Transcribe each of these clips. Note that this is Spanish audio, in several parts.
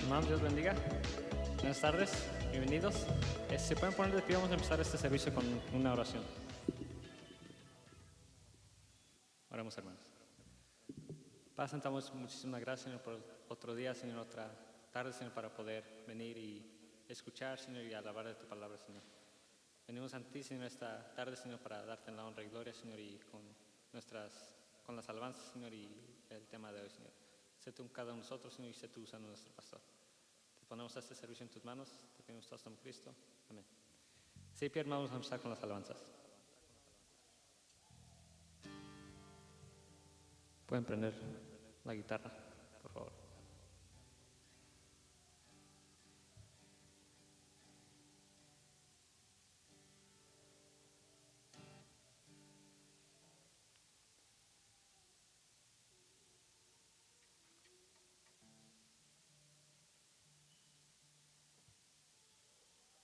Hermanos, Dios bendiga. Buenas tardes, bienvenidos. Se pueden poner de pie, vamos a empezar este servicio con una oración. Oramos, hermanos. Padre, sentamos muchísimas gracias, Señor, por otro día, Señor, otra tarde, Señor, para poder venir y escuchar, Señor, y alabar de tu palabra, Señor. Venimos ante ti, Señor, esta tarde, Señor, para darte la honra y gloria, Señor, y con las alabanzas, Señor, y el tema de hoy, Señor. Sé tú en cada uno de nosotros, Señor, y sé tú usando nuestro pastor. Te ponemos este servicio en tus manos, te pedimos todo esto en Cristo. Amén. Sí, Pierre, vamos a empezar con las alabanzas. Pueden prender la guitarra, por favor.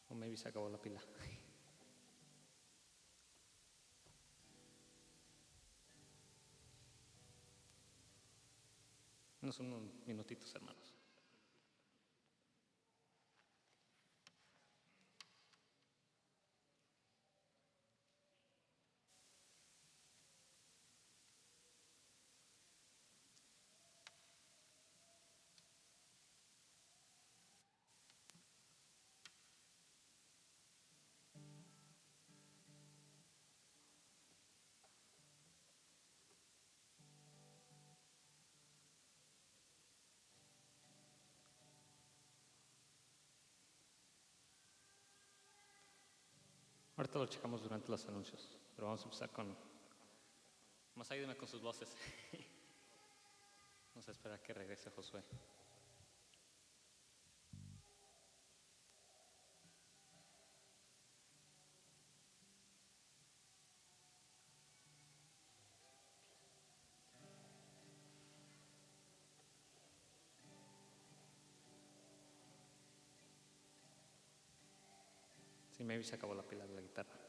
O maybe se acabó la pila. Unos minutitos, hermanos. Ahorita lo checamos durante los anuncios, pero vamos a empezar con... Más ayúdenme con sus voces. Vamos a esperar que regrese Josué. Sí, maybe se acabó la pila de la guitarra.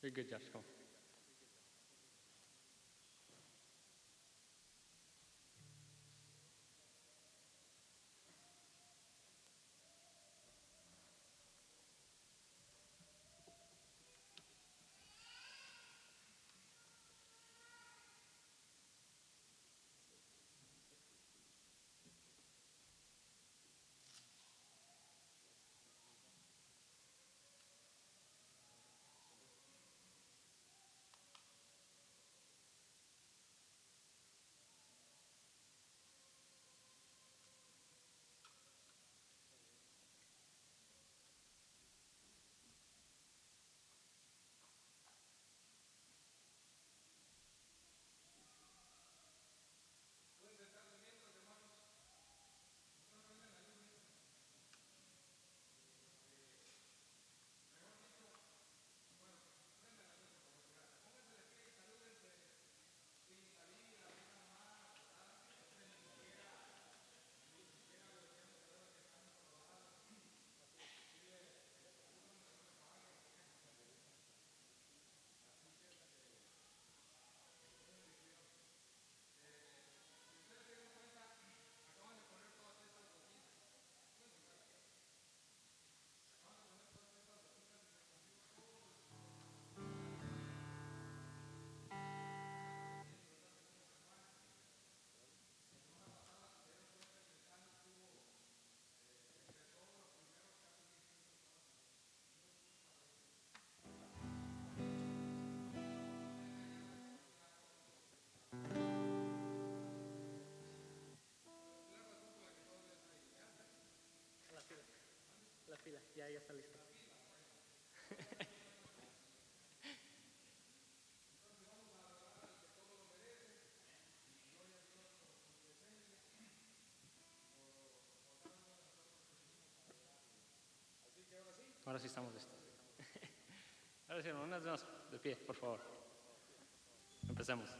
You're good, Josh. Go. La pila, ya está lista. Ahora sí estamos listos. Ahora sí, unas más de pie, por favor. Empecemos.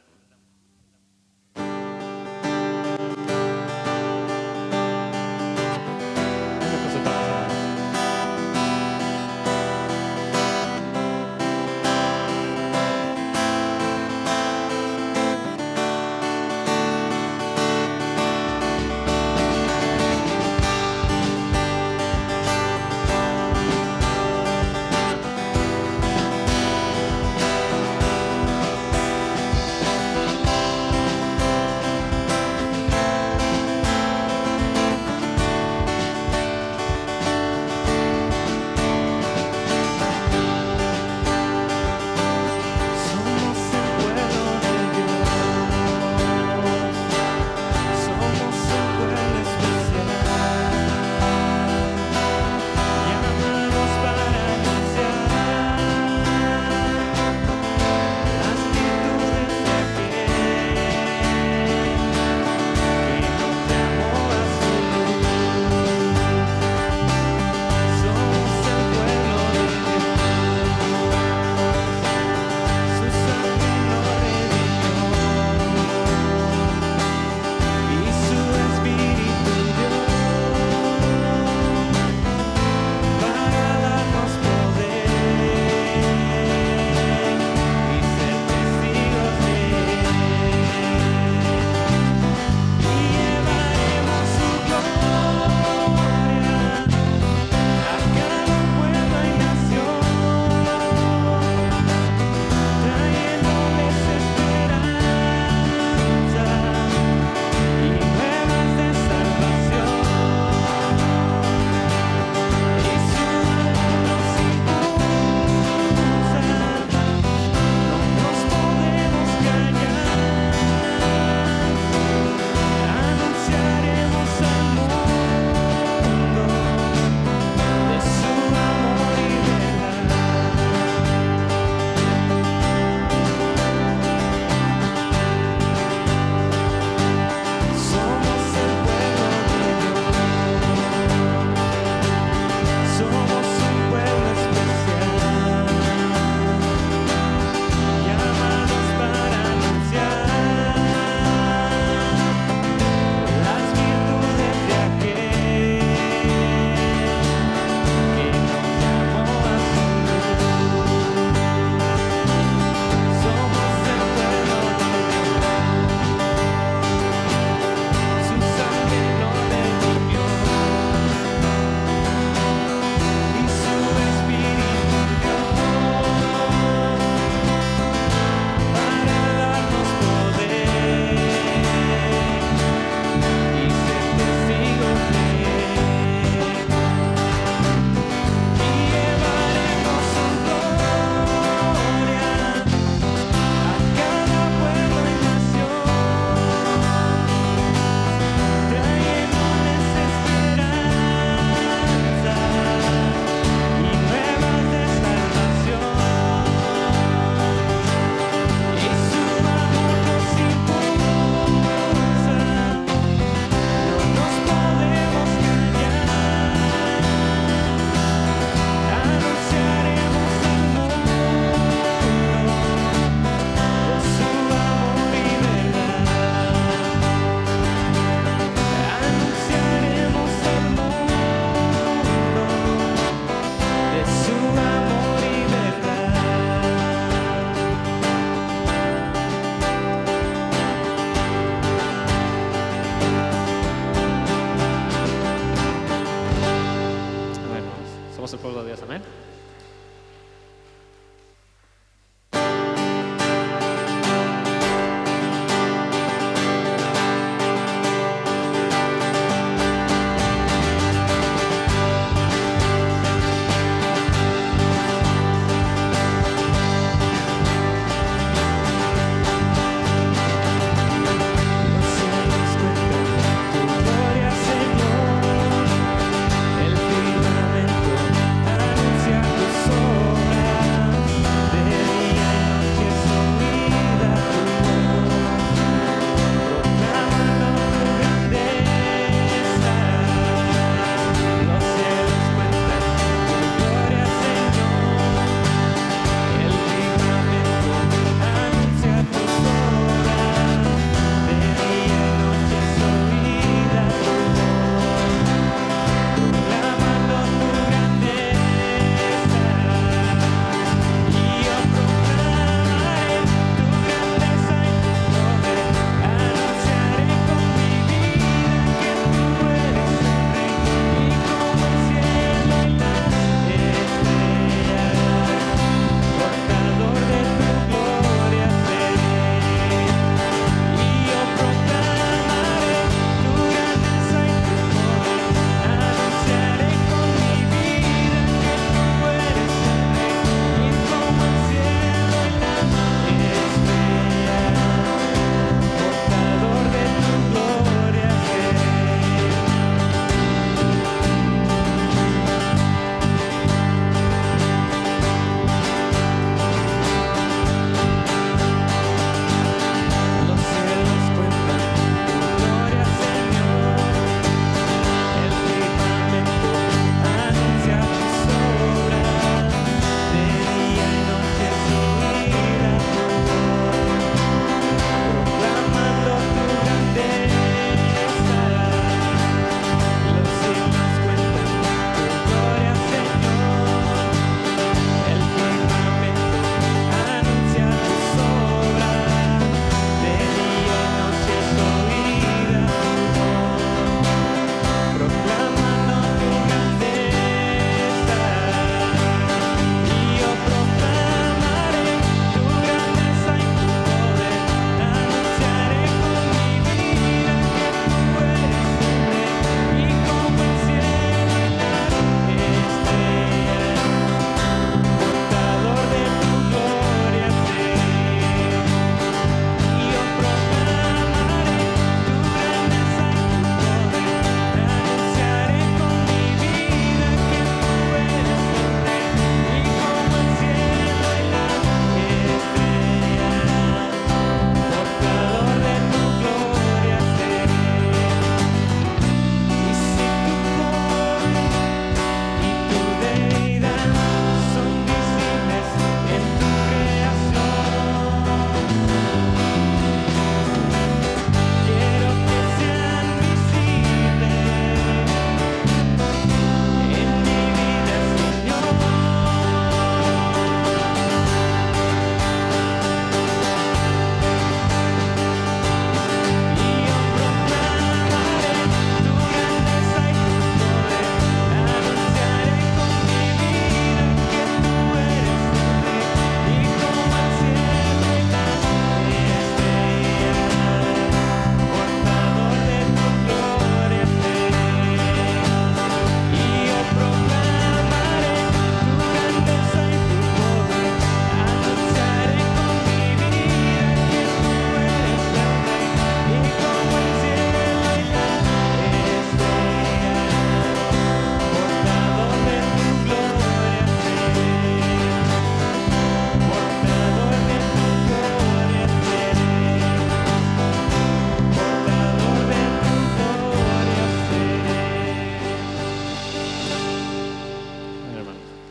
Somos el pueblo de Dios, amén.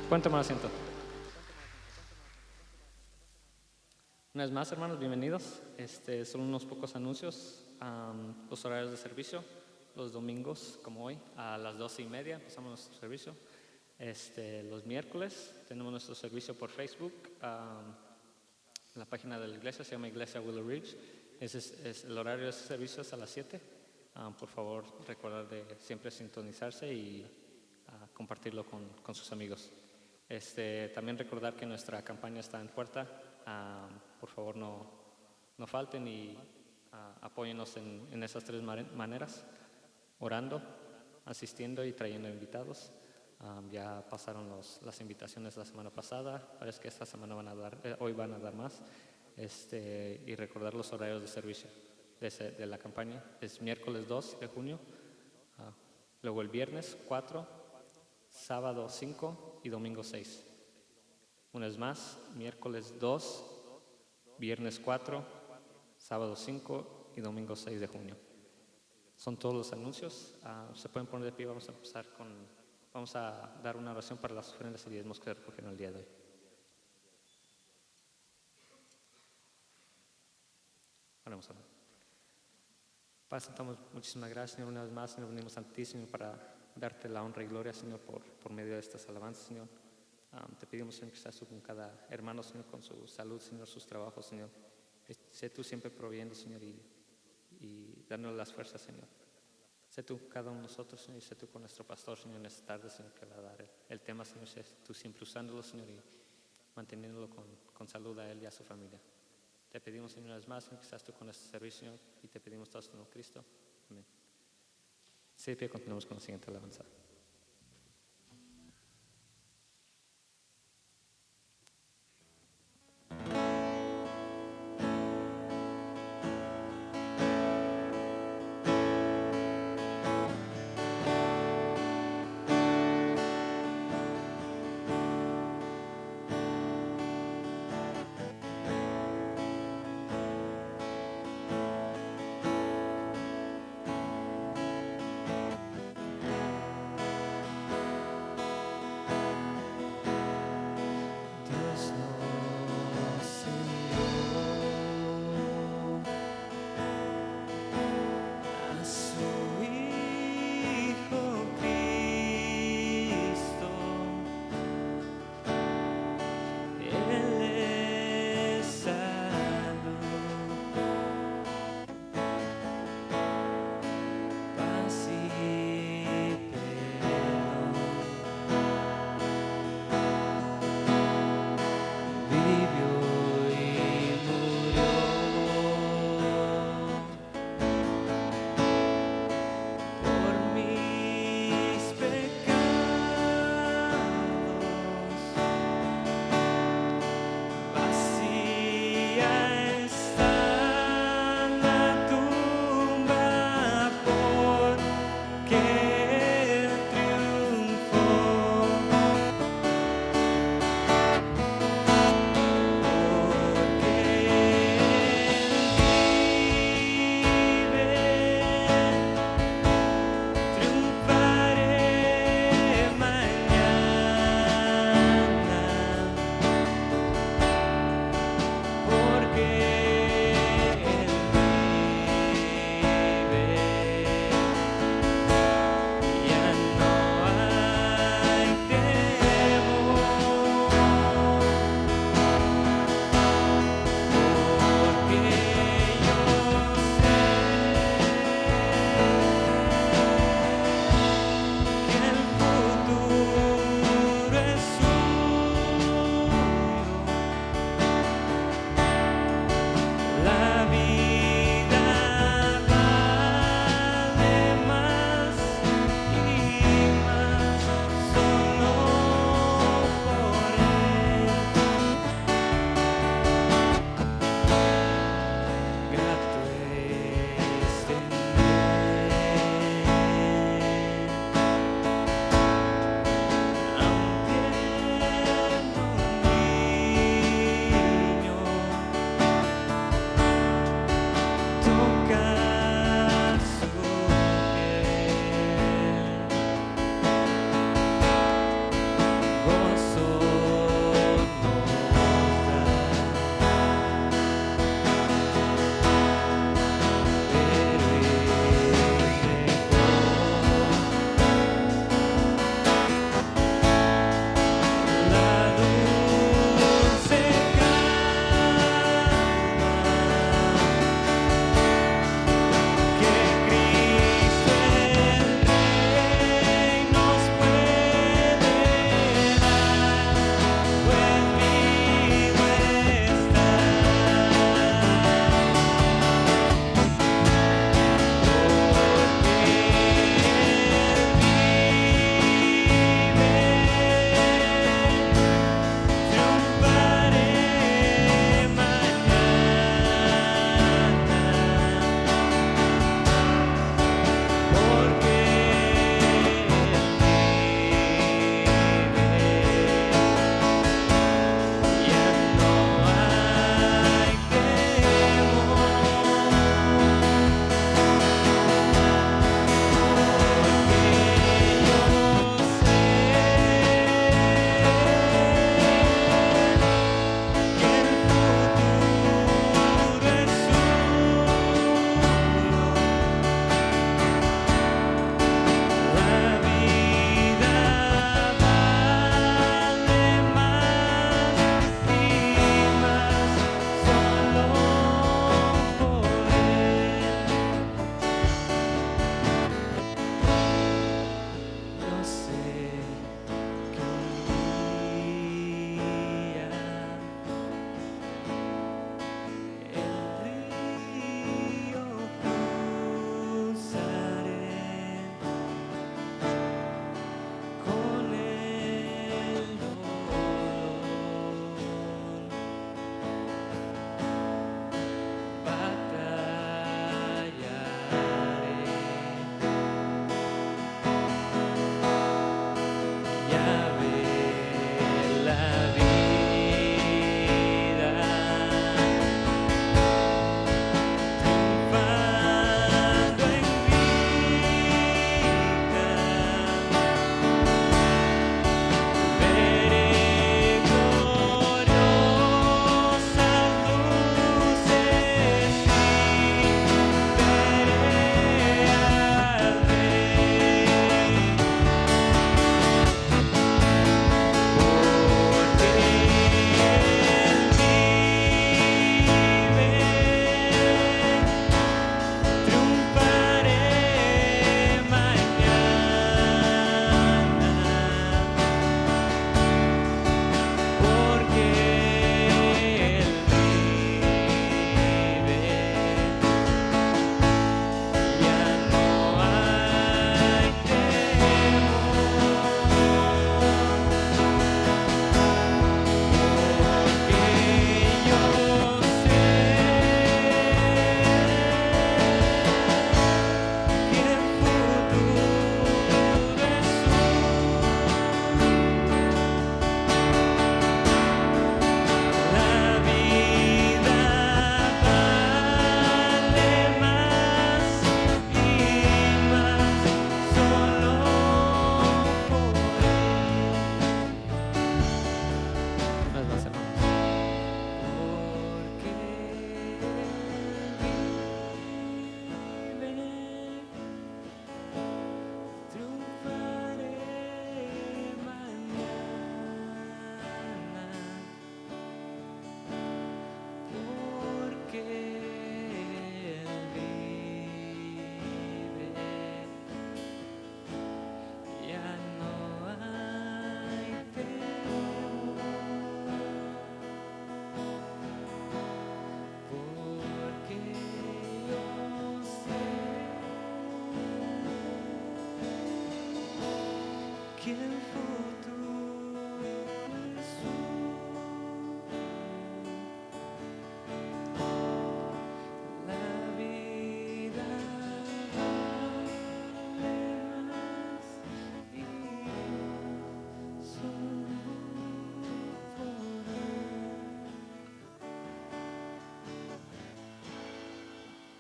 Pueden tomar asiento. Una vez más, hermanos, bienvenidos. Son unos pocos anuncios. Los horarios de servicio, los domingos, como hoy, a las 12:30 empezamos nuestro servicio. Los miércoles tenemos nuestro servicio por Facebook. La página de la iglesia se llama Iglesia Willow Ridge. El horario de ese servicio es a las 7. Por favor, recordar de siempre sintonizarse y compartirlo con sus amigos. También recordar que nuestra campaña está en puerta. Por favor, no falten y apóyennos en esas tres maneras: orando, asistiendo y trayendo invitados. Ya pasaron las invitaciones la semana pasada, parece que esta semana hoy van a dar más. Y recordar los horarios de servicio de la campaña. Es miércoles 2 de junio, luego el viernes 4, sábado 5 y domingo 6. Una vez más, miércoles 2, viernes 4, sábado 5 y domingo 6 de junio. Son todos los anuncios. Se pueden poner de pie. Vamos a dar una oración para las ofrendas y diezmos que recogieron el día de hoy. Oremos a Dios. Padre, damos muchísimas gracias, Señor, una vez más, Señor, venimos ante ti, Señor, para darte la honra y gloria, Señor, por medio de estas alabanzas, Señor. Te pedimos, Señor, que seas tú con cada hermano, Señor, con su salud, Señor, sus trabajos, Señor. Sé tú siempre proveyendo, Señor, y dándonos las fuerzas, Señor. Sé tú cada uno de nosotros, Señor, y sé tú con nuestro pastor, Señor, en esta tarde, Señor, que va a dar el tema, Señor. Sé tú siempre usándolo, Señor, y manteniéndolo con salud a él y a su familia. Te pedimos, Señor, una vez más, Señor, que seas tú con este servicio, Señor, y te pedimos todo esto en Cristo. Amén. Sí, de pie, continuamos con la siguiente alabanza.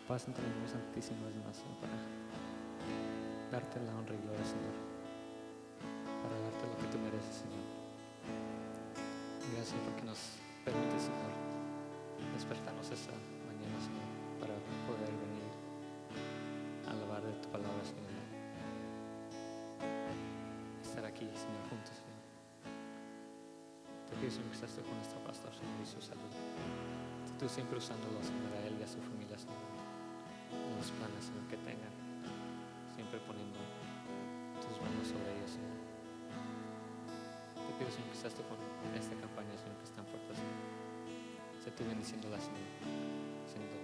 Paz entre el nombre santísimo de Dios, Señor, para darte la honra y gloria, Señor, para darte lo que tú mereces, Señor. Gracias porque nos permite, Señor, despertarnos esta mañana, Señor, para poder venir a alabar de tu palabra, Señor. Estar aquí, Señor, juntos, Señor. Te pido, Señor, que estés tú con nuestro pastor, Señor, y su salud. Tú siempre usándolo, Señor, a él y a su familia, Señor, en los planes, Señor, que tengan, siempre poniendo tus manos sobre ellos, Señor. Te pido, Señor, que estés tú con esta campaña, Señor, que está en puertas, Señor. Sé tú bendiciéndola, Señor, siendo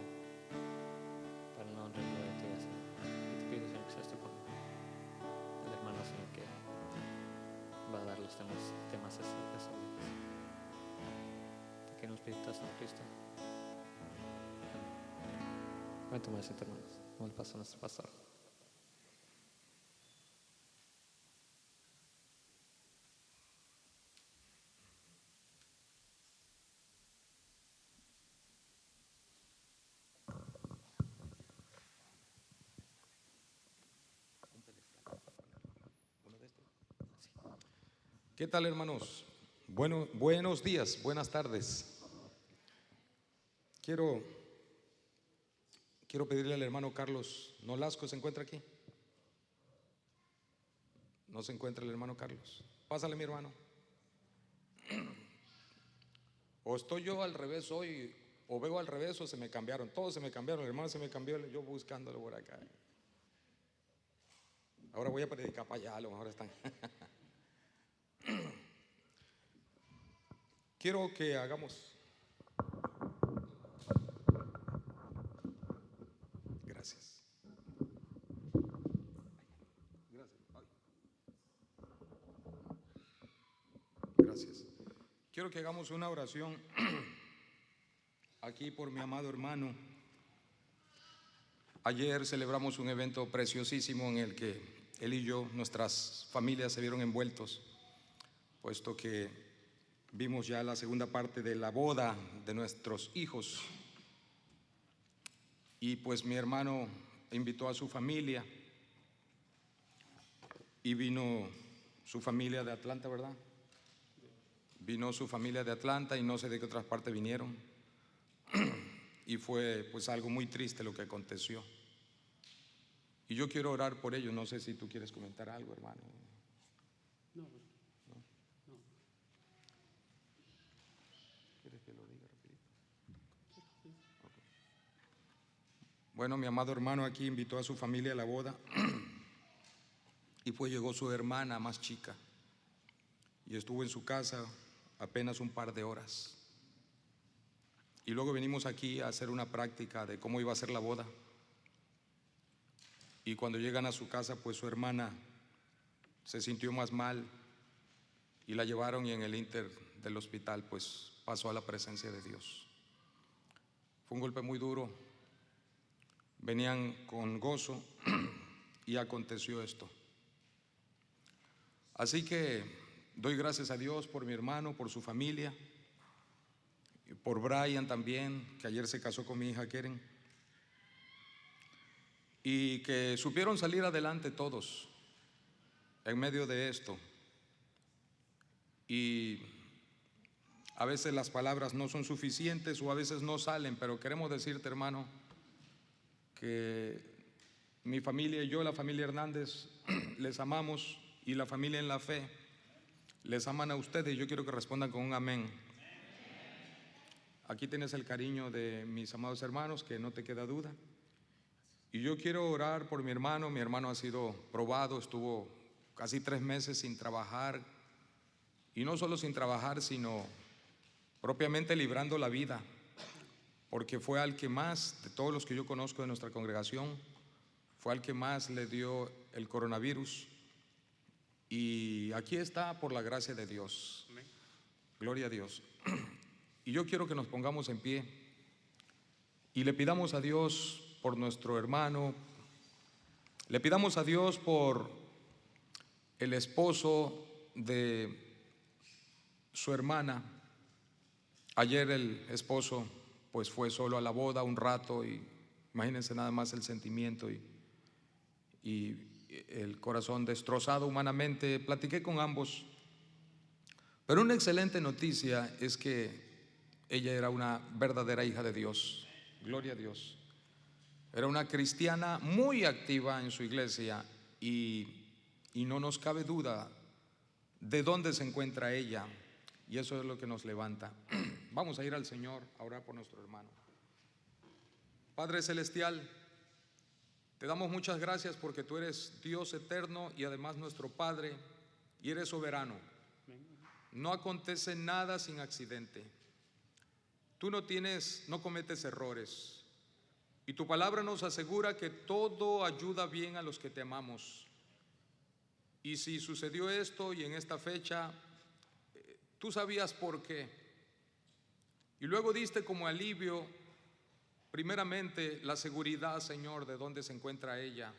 para la honra y gloria tuya, Señor. Y te pido, Señor, que estés tú con el hermano, Señor, que va a dar los temas esta hora. Te quiero Espíritu Santo Cristo. Voy a tomar asiento, hermanos. Como el paso a nuestro pastor. ¿Qué tal, hermanos? Buenos días, buenas tardes. Quiero pedirle al hermano Carlos Nolasco, ¿se encuentra aquí? No se encuentra el hermano Carlos. Pásale, mi hermano. O estoy yo al revés hoy, o veo al revés, o se me cambiaron. Todos se me cambiaron, el hermano se me cambió, yo buscándolo por acá. Ahora voy a predicar para allá, a lo mejor están. Quiero que hagamos. Gracias. Gracias. Quiero que hagamos una oración aquí por mi amado hermano. Ayer celebramos un evento preciosísimo en el que él y yo, nuestras familias se vieron envueltos, puesto que vimos ya la segunda parte de la boda de nuestros hijos. Y pues mi hermano invitó a su familia y vino su familia de Atlanta, ¿verdad? Vino su familia de Atlanta y no sé de qué otras partes vinieron. Y fue pues algo muy triste lo que aconteció. Y yo quiero orar por ellos. No sé si tú quieres comentar algo, hermano. No. ¿Quieres que lo diga rapidito? Okay. Bueno, mi amado hermano aquí invitó a su familia a la boda y pues llegó su hermana más chica y estuvo en su casa apenas un par de horas. Y luego venimos aquí a hacer una práctica de cómo iba a ser la boda. Y cuando llegan a su casa, pues su hermana se sintió más mal y la llevaron, y en el inter del hospital pues pasó a la presencia de Dios. Fue un golpe muy duro. Venían con gozo y aconteció esto. Así que doy gracias a Dios por mi hermano, por su familia, por Brian también, que ayer se casó con mi hija Keren, y que supieron salir adelante todos en medio de esto. Y a veces las palabras no son suficientes o a veces no salen, pero queremos decirte, hermano, que mi familia y yo, la familia Hernández, les amamos, y la familia en la fe les aman a ustedes, y yo quiero que respondan con un amén. Aquí tienes el cariño de mis amados hermanos, que no te queda duda. Y yo quiero orar por mi hermano. Mi hermano ha sido probado, estuvo casi 3 meses sin trabajar, y no solo sin trabajar, sino propiamente librando la vida, porque fue al que más, de todos los que yo conozco de nuestra congregación, fue al que más le dio el coronavirus. y aquí está por la gracia de Dios. Amén. Gloria a Dios. Y yo quiero que nos pongamos en pie y le pidamos a Dios por nuestro hermano, le pidamos a Dios por el esposo de su hermana. Ayer el esposo pues fue solo a la boda un rato y imagínense nada más el sentimiento y el corazón destrozado humanamente. Platiqué con ambos, pero una excelente noticia es que ella era una verdadera hija de Dios. Gloria a Dios. Era una cristiana muy activa en su iglesia y no nos cabe duda de dónde se encuentra ella, y eso es lo que nos levanta. Vamos a ir al Señor a orar por nuestro hermano. Padre Celestial, te damos muchas gracias porque tú eres Dios eterno y además nuestro Padre, y eres soberano. No acontece nada sin accidente. Tú no cometes errores, y tu palabra nos asegura que todo ayuda bien a los que te amamos. Y si sucedió esto y en esta fecha, tú sabías por qué. Y luego diste como alivio, primeramente, la seguridad, Señor, de dónde se encuentra ella.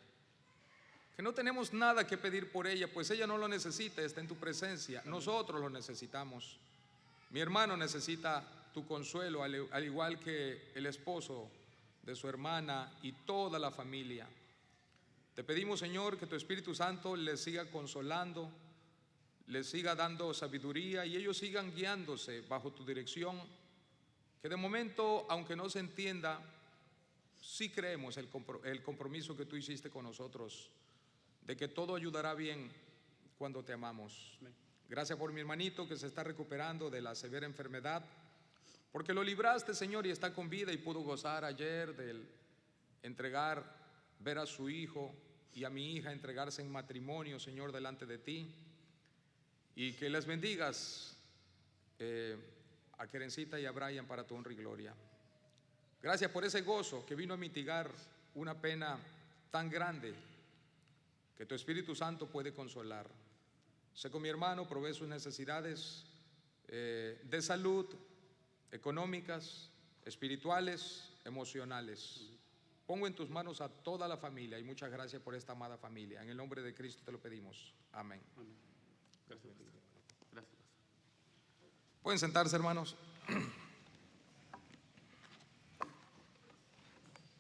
Que no tenemos nada que pedir por ella, pues ella no lo necesita, está en tu presencia. Nosotros lo necesitamos. Mi hermano necesita tu consuelo, al igual que el esposo de su hermana y toda la familia. Te pedimos, Señor, que tu Espíritu Santo les siga consolando, les siga dando sabiduría y ellos sigan guiándose bajo tu dirección. Que de momento, aunque no se entienda, sí creemos el compromiso que tú hiciste con nosotros, de que todo ayudará bien cuando te amamos. Gracias por mi hermanito que se está recuperando de la severa enfermedad, porque lo libraste, Señor, y está con vida y pudo gozar ayer del ver a su hijo y a mi hija entregarse en matrimonio, Señor, delante de ti. Y que les bendigas a Kerencita y a Brian para tu honra y gloria. Gracias por ese gozo que vino a mitigar una pena tan grande que tu Espíritu Santo puede consolar. Sé con mi hermano, provee sus necesidades de salud, económicas, espirituales, emocionales. Pongo en tus manos a toda la familia y muchas gracias por esta amada familia. En el nombre de Cristo te lo pedimos. Amén. Amén. Gracias. Gracias. Pueden sentarse, hermanos.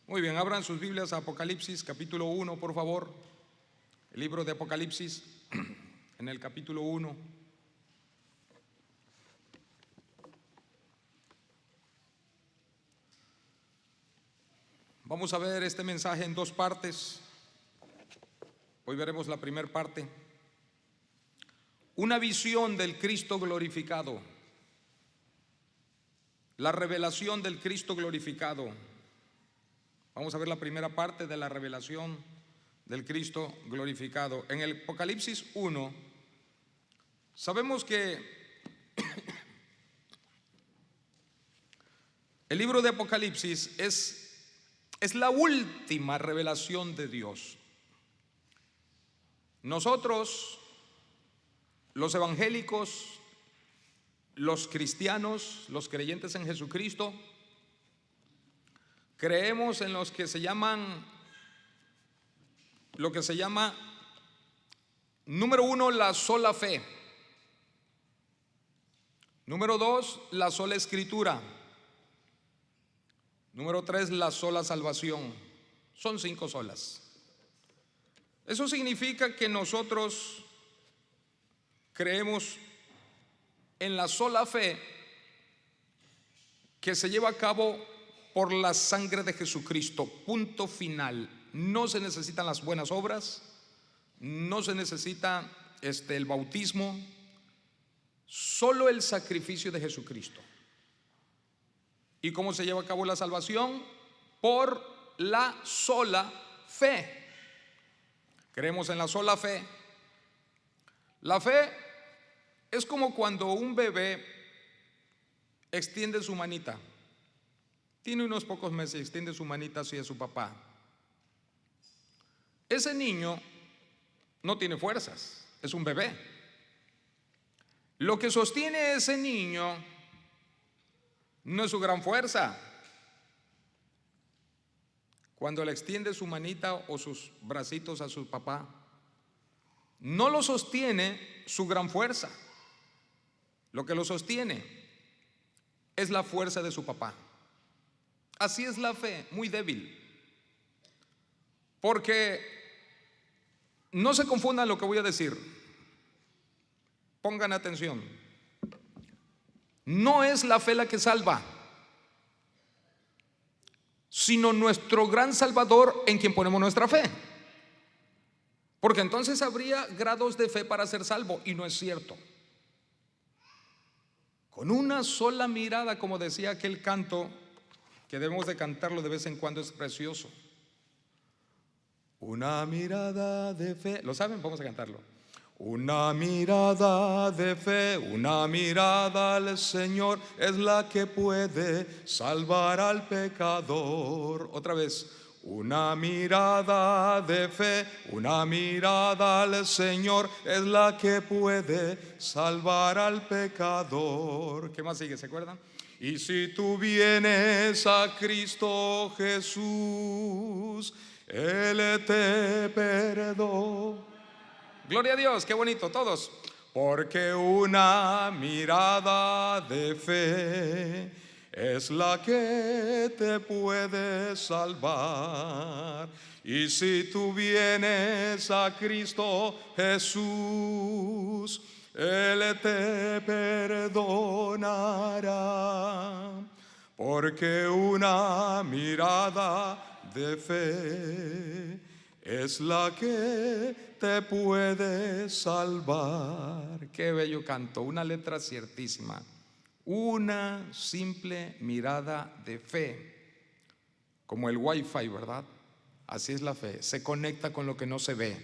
Muy bien, abran sus Biblias a Apocalipsis capítulo 1, por favor. El libro de Apocalipsis, en el capítulo 1. Vamos a ver este mensaje en dos partes. Hoy veremos la primera parte. Una visión del Cristo glorificado. La revelación del Cristo glorificado. Vamos a ver la primera parte de la revelación del Cristo glorificado. En el Apocalipsis 1, sabemos que el libro de Apocalipsis es la última revelación de Dios. Nosotros, los evangélicos, los cristianos, los creyentes en Jesucristo, creemos en lo que se llama, número 1, la sola fe. Número 2, la sola escritura. Número 3, la sola salvación. Son 5 solas. Eso significa que nosotros creemos en la sola fe que se lleva a cabo por la sangre de Jesucristo. Punto final. No se necesitan las buenas obras, no se necesita el bautismo, solo el sacrificio de Jesucristo. ¿Y cómo se lleva a cabo la salvación? Por la sola fe. Creemos en la sola fe. La fe es como cuando un bebé extiende su manita. Tiene unos pocos meses y extiende su manita hacia su papá. Ese niño no tiene fuerzas. es un bebé. Lo que sostiene a ese niño no es su gran fuerza. Cuando le extiende su manita o sus bracitos a su papá, no lo sostiene su gran fuerza. Lo que lo sostiene es la fuerza de su papá. Así es la fe, muy débil. Porque no se confundan lo que voy a decir. Pongan atención. No es la fe la que salva, sino nuestro gran Salvador en quien ponemos nuestra fe. Porque entonces habría grados de fe para ser salvo, y no es cierto. Con una sola mirada, como decía aquel canto, que debemos de cantarlo de vez en cuando, es precioso. Una mirada de fe. ¿Lo saben? Vamos a cantarlo. Una mirada de fe, una mirada al Señor es la que puede salvar al pecador. Otra vez. Una mirada de fe, una mirada al Señor es la que puede salvar al pecador. ¿Qué más sigue? ¿Se acuerdan? Y si tú vienes a Cristo Jesús, Él te perdona. Gloria a Dios, qué bonito, todos. Porque una mirada de fe es la que te puede salvar. Y si tú vienes a Cristo Jesús, Él te perdonará. Porque una mirada de fe es la que te puede salvar. Qué bello canto, una letra ciertísima. Una simple mirada de fe, como el wifi, ¿verdad? Así es la fe, se conecta con lo que no se ve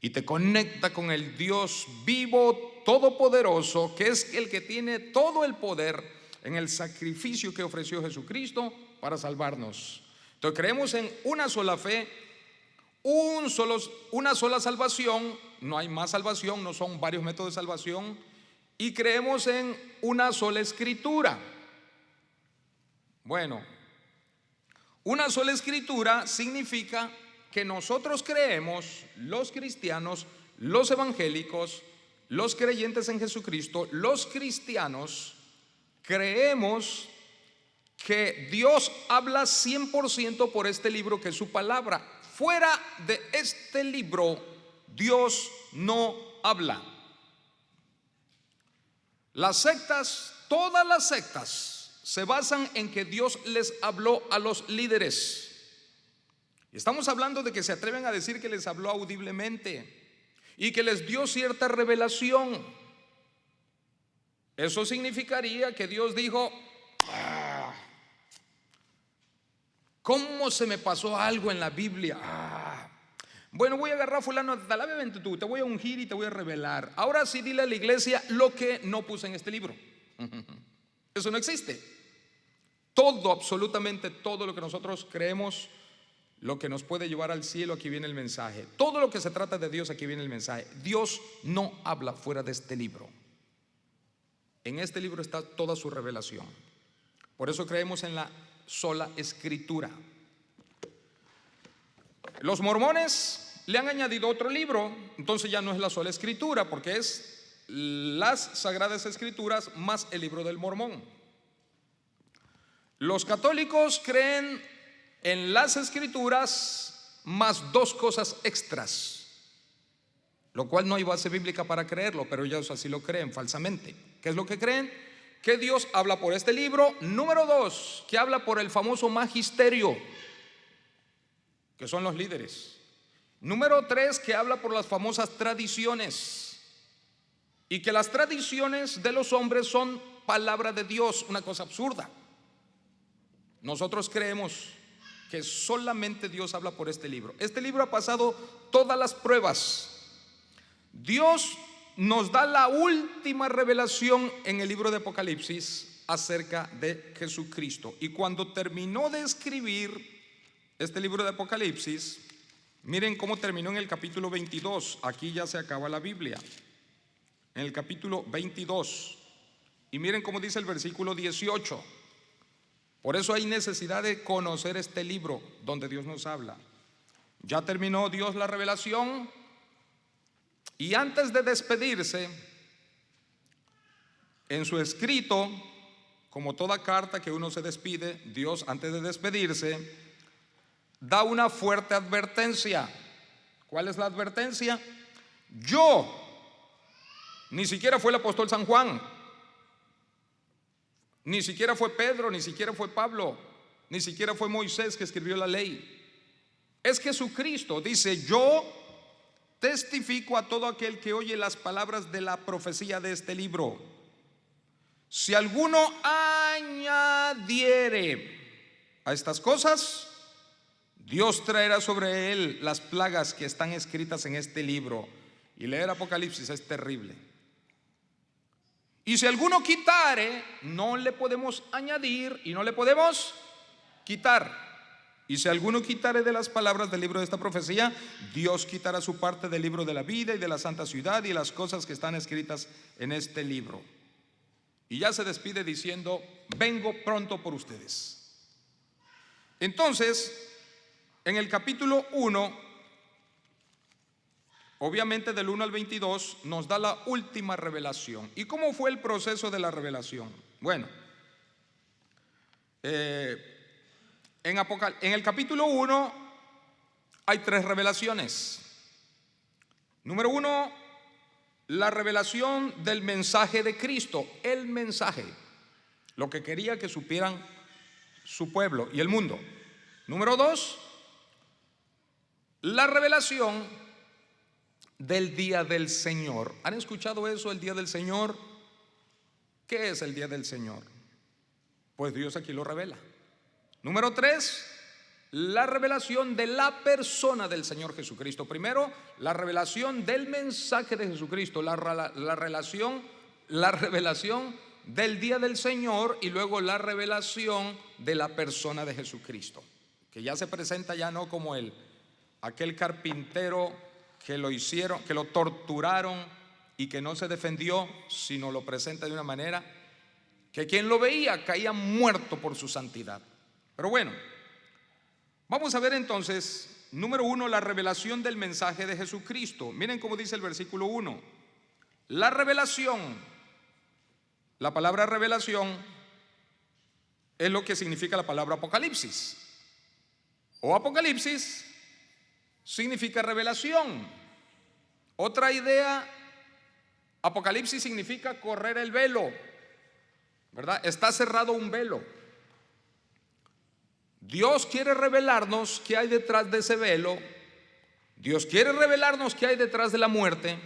y te conecta con el Dios vivo, todopoderoso, que es el que tiene todo el poder en el sacrificio que ofreció Jesucristo para salvarnos. Entonces creemos en una sola fe, una sola salvación, no hay más salvación, no son varios métodos de salvación. Y creemos en una sola escritura. Bueno, una sola escritura significa que nosotros creemos, los cristianos, los evangélicos, los creyentes en Jesucristo, los cristianos, creemos que Dios habla 100% por este libro que es su palabra. Fuera de este libro, Dios no habla. Las sectas, todas las sectas, se basan en que Dios les habló a los líderes. Estamos hablando de que se atreven a decir que les habló audiblemente y que les dio cierta revelación. Eso significaría que Dios dijo: ¿cómo se me pasó algo en la Biblia? Bueno, voy a agarrar a fulano, vente tú, te voy a ungir y te voy a revelar. Ahora sí dile a la iglesia lo que no puse en este libro. Eso no existe. Todo, absolutamente todo lo que nosotros creemos, lo que nos puede llevar al cielo, aquí viene el mensaje. Todo lo que se trata de Dios, aquí viene el mensaje. Dios no habla fuera de este libro. En este libro está toda su revelación. Por eso creemos en la sola escritura. Los mormones le han añadido otro libro, entonces ya no es la sola escritura, porque es las sagradas escrituras más el libro del Mormón. Los católicos creen en las escrituras más dos cosas extras, lo cual no hay base bíblica para creerlo, pero ellos así lo creen falsamente. ¿Qué es lo que creen? Que Dios habla por este libro. Número 2, que habla por el famoso magisterio, que son los líderes. Número 3, que habla por las famosas tradiciones, y que las tradiciones de los hombres son palabra de Dios, una cosa absurda. Nosotros creemos que solamente Dios habla por este libro. Este libro ha pasado todas las pruebas. Dios nos da la última revelación en el libro de Apocalipsis acerca de Jesucristo. Y cuando terminó de escribir este libro de Apocalipsis, Miren cómo terminó en el capítulo 22. Aquí ya se acaba la Biblia. En el capítulo 22. Y miren cómo dice el versículo 18. Por eso hay necesidad de conocer este libro donde Dios nos habla. Ya terminó Dios la revelación, y antes de despedirse, en su escrito, como toda carta que uno se despide, Dios antes de despedirse da una fuerte advertencia. ¿Cuál es la advertencia? Ni siquiera fue el apóstol San Juan, ni siquiera fue Pedro, ni siquiera fue Pablo, ni siquiera fue Moisés que escribió la ley. Es Jesucristo. Dice: yo testifico a todo aquel que oye las palabras de la profecía de este libro. Si alguno añadiere a estas cosas, Dios traerá sobre él las plagas que están escritas en este libro. Y leer Apocalipsis es terrible. Y si alguno quitare, no le podemos añadir y no le podemos quitar. Y si alguno quitare de las palabras del libro de esta profecía, Dios quitará su parte del libro de la vida y de la santa ciudad y las cosas que están escritas en este libro. Y ya se despide diciendo: vengo pronto por ustedes. Entonces, en el capítulo 1, obviamente del 1 al 22, nos da la última revelación. ¿Y cómo fue el proceso de la revelación? Bueno, en el capítulo 1 hay 3 revelaciones. Número 1, la revelación del mensaje de Cristo, el mensaje, lo que quería que supieran su pueblo y el mundo. Número 2, la revelación del día del Señor. ¿Han escuchado eso, el día del Señor? ¿Qué es el día del Señor? Pues Dios aquí lo revela. Número 3, la revelación de la persona del Señor Jesucristo. Primero, la revelación del mensaje de Jesucristo, la revelación del día del Señor, y luego la revelación de la persona de Jesucristo, que ya se presenta ya no como aquel carpintero que lo hicieron, que lo torturaron y que no se defendió, sino lo presenta de una manera que quien lo veía caía muerto por su santidad. Pero bueno, vamos a ver entonces, número 1, la revelación del mensaje de Jesucristo. Miren cómo dice el versículo 1. La revelación, la palabra revelación es lo que significa la palabra Apocalipsis. O Apocalipsis significa revelación. Otra idea, Apocalipsis significa correr el velo, ¿verdad? Está cerrado un velo. Dios quiere revelarnos qué hay detrás de ese velo. Dios quiere revelarnos qué hay detrás de la muerte.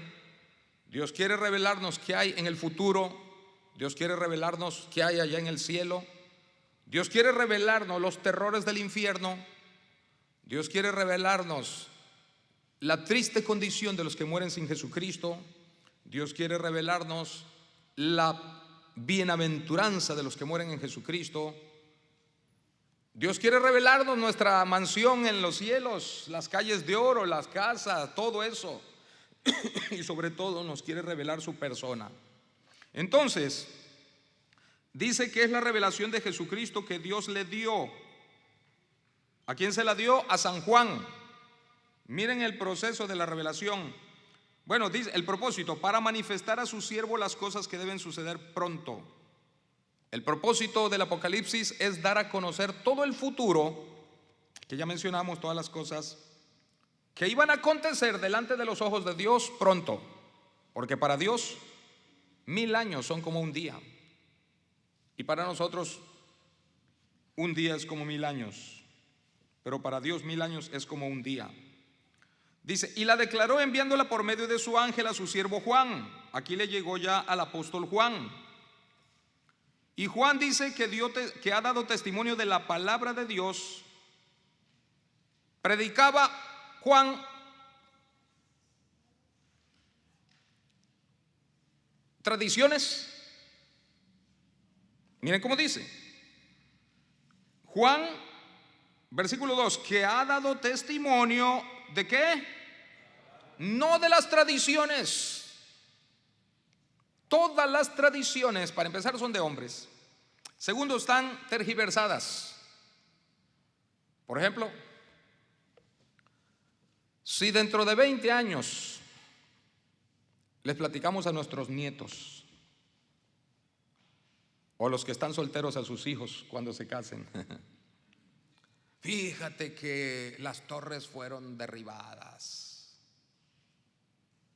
Dios quiere revelarnos qué hay en el futuro. Dios quiere revelarnos qué hay allá en el cielo. Dios quiere revelarnos los terrores del infierno. Dios quiere revelarnos la triste condición de los que mueren sin Jesucristo. Dios quiere revelarnos la bienaventuranza de los que mueren en Jesucristo. Dios quiere revelarnos nuestra mansión en los cielos, las calles de oro, las casas, todo eso. Y sobre todo nos quiere revelar su persona. Entonces, dice que es la revelación de Jesucristo que Dios le dio. ¿A quién se la dio? A San Juan. Miren el proceso de la revelación. Bueno, dice el propósito: para manifestar a su siervo las cosas que deben suceder pronto. El propósito del Apocalipsis es dar a conocer todo el futuro, que ya mencionamos, todas las cosas que iban a acontecer delante de los ojos de Dios pronto. Porque para Dios 1000 años son como un día, y para nosotros un día es como 1000 años, pero para Dios 1000 años es como un día. Dice: y la declaró enviándola por medio de su ángel a su siervo Juan. Aquí le llegó ya al apóstol Juan. Y Juan dice que ha dado testimonio de la palabra de Dios. Predicaba Juan tradiciones. Miren cómo dice Juan, versículo 2, que ha dado testimonio ¿de qué? No de las tradiciones. Todas las tradiciones, para empezar, son de hombres. Segundo, están tergiversadas. Por ejemplo, si dentro de 20 años les platicamos a nuestros nietos o los que están solteros a sus hijos cuando se casen, fíjate que las torres fueron derribadas,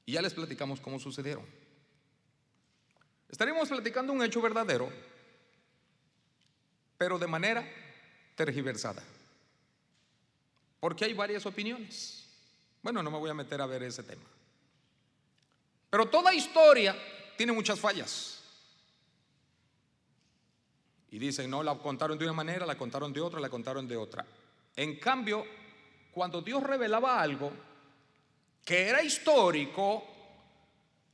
y ya les platicamos cómo sucedieron, estaríamos platicando un hecho verdadero, pero de manera tergiversada, porque hay varias opiniones. Bueno, no me voy a meter a ver ese tema, pero toda historia tiene muchas fallas. Y dicen, no, la contaron de una manera, la contaron de otra, la contaron de otra. En cambio, cuando Dios revelaba algo que era histórico,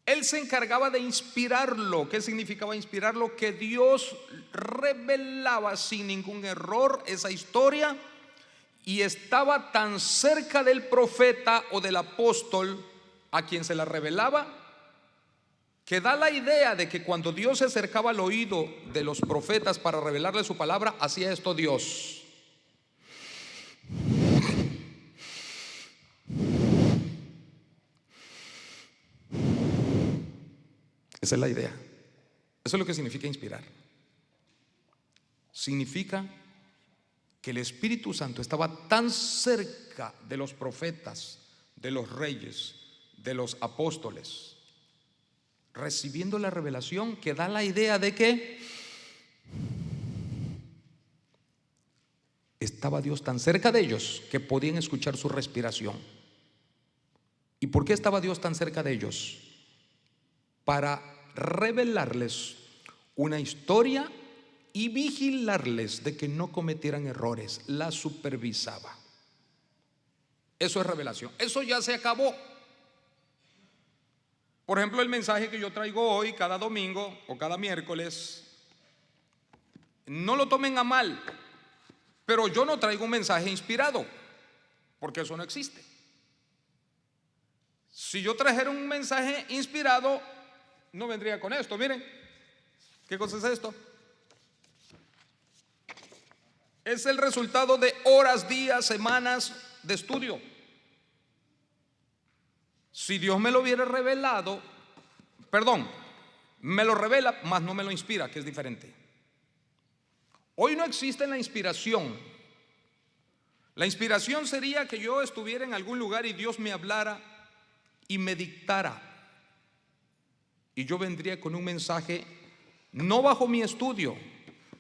Él se encargaba de inspirarlo. ¿Qué significaba inspirarlo? Que Dios revelaba sin ningún error esa historia, y estaba tan cerca del profeta o del apóstol a quien se la revelaba, que da la idea de que cuando Dios se acercaba al oído de los profetas para revelarle su palabra, hacía esto Dios. Esa es la idea. Eso es lo que significa inspirar. Significa que el Espíritu Santo estaba tan cerca de los profetas, de los reyes, de los apóstoles, recibiendo la revelación, que da la idea de que estaba Dios tan cerca de ellos que podían escuchar su respiración. ¿Y por qué estaba Dios tan cerca de ellos? Para revelarles una historia y vigilarles de que no cometieran errores. La supervisaba. Eso es revelación. Eso ya se acabó. Por ejemplo, el mensaje que yo traigo hoy, cada domingo o cada miércoles, no lo tomen a mal, pero yo no traigo un mensaje inspirado, porque eso no existe. Si yo trajera un mensaje inspirado, no vendría con esto. Miren, ¿qué cosa es esto? Es el resultado de horas, días, semanas de estudio. Si Dios me lo hubiera revelado, me lo revela, mas no me lo inspira, que es diferente. Hoy no existe la inspiración. La inspiración sería que yo estuviera en algún lugar y Dios me hablara y me dictara, y yo vendría con un mensaje no bajo mi estudio,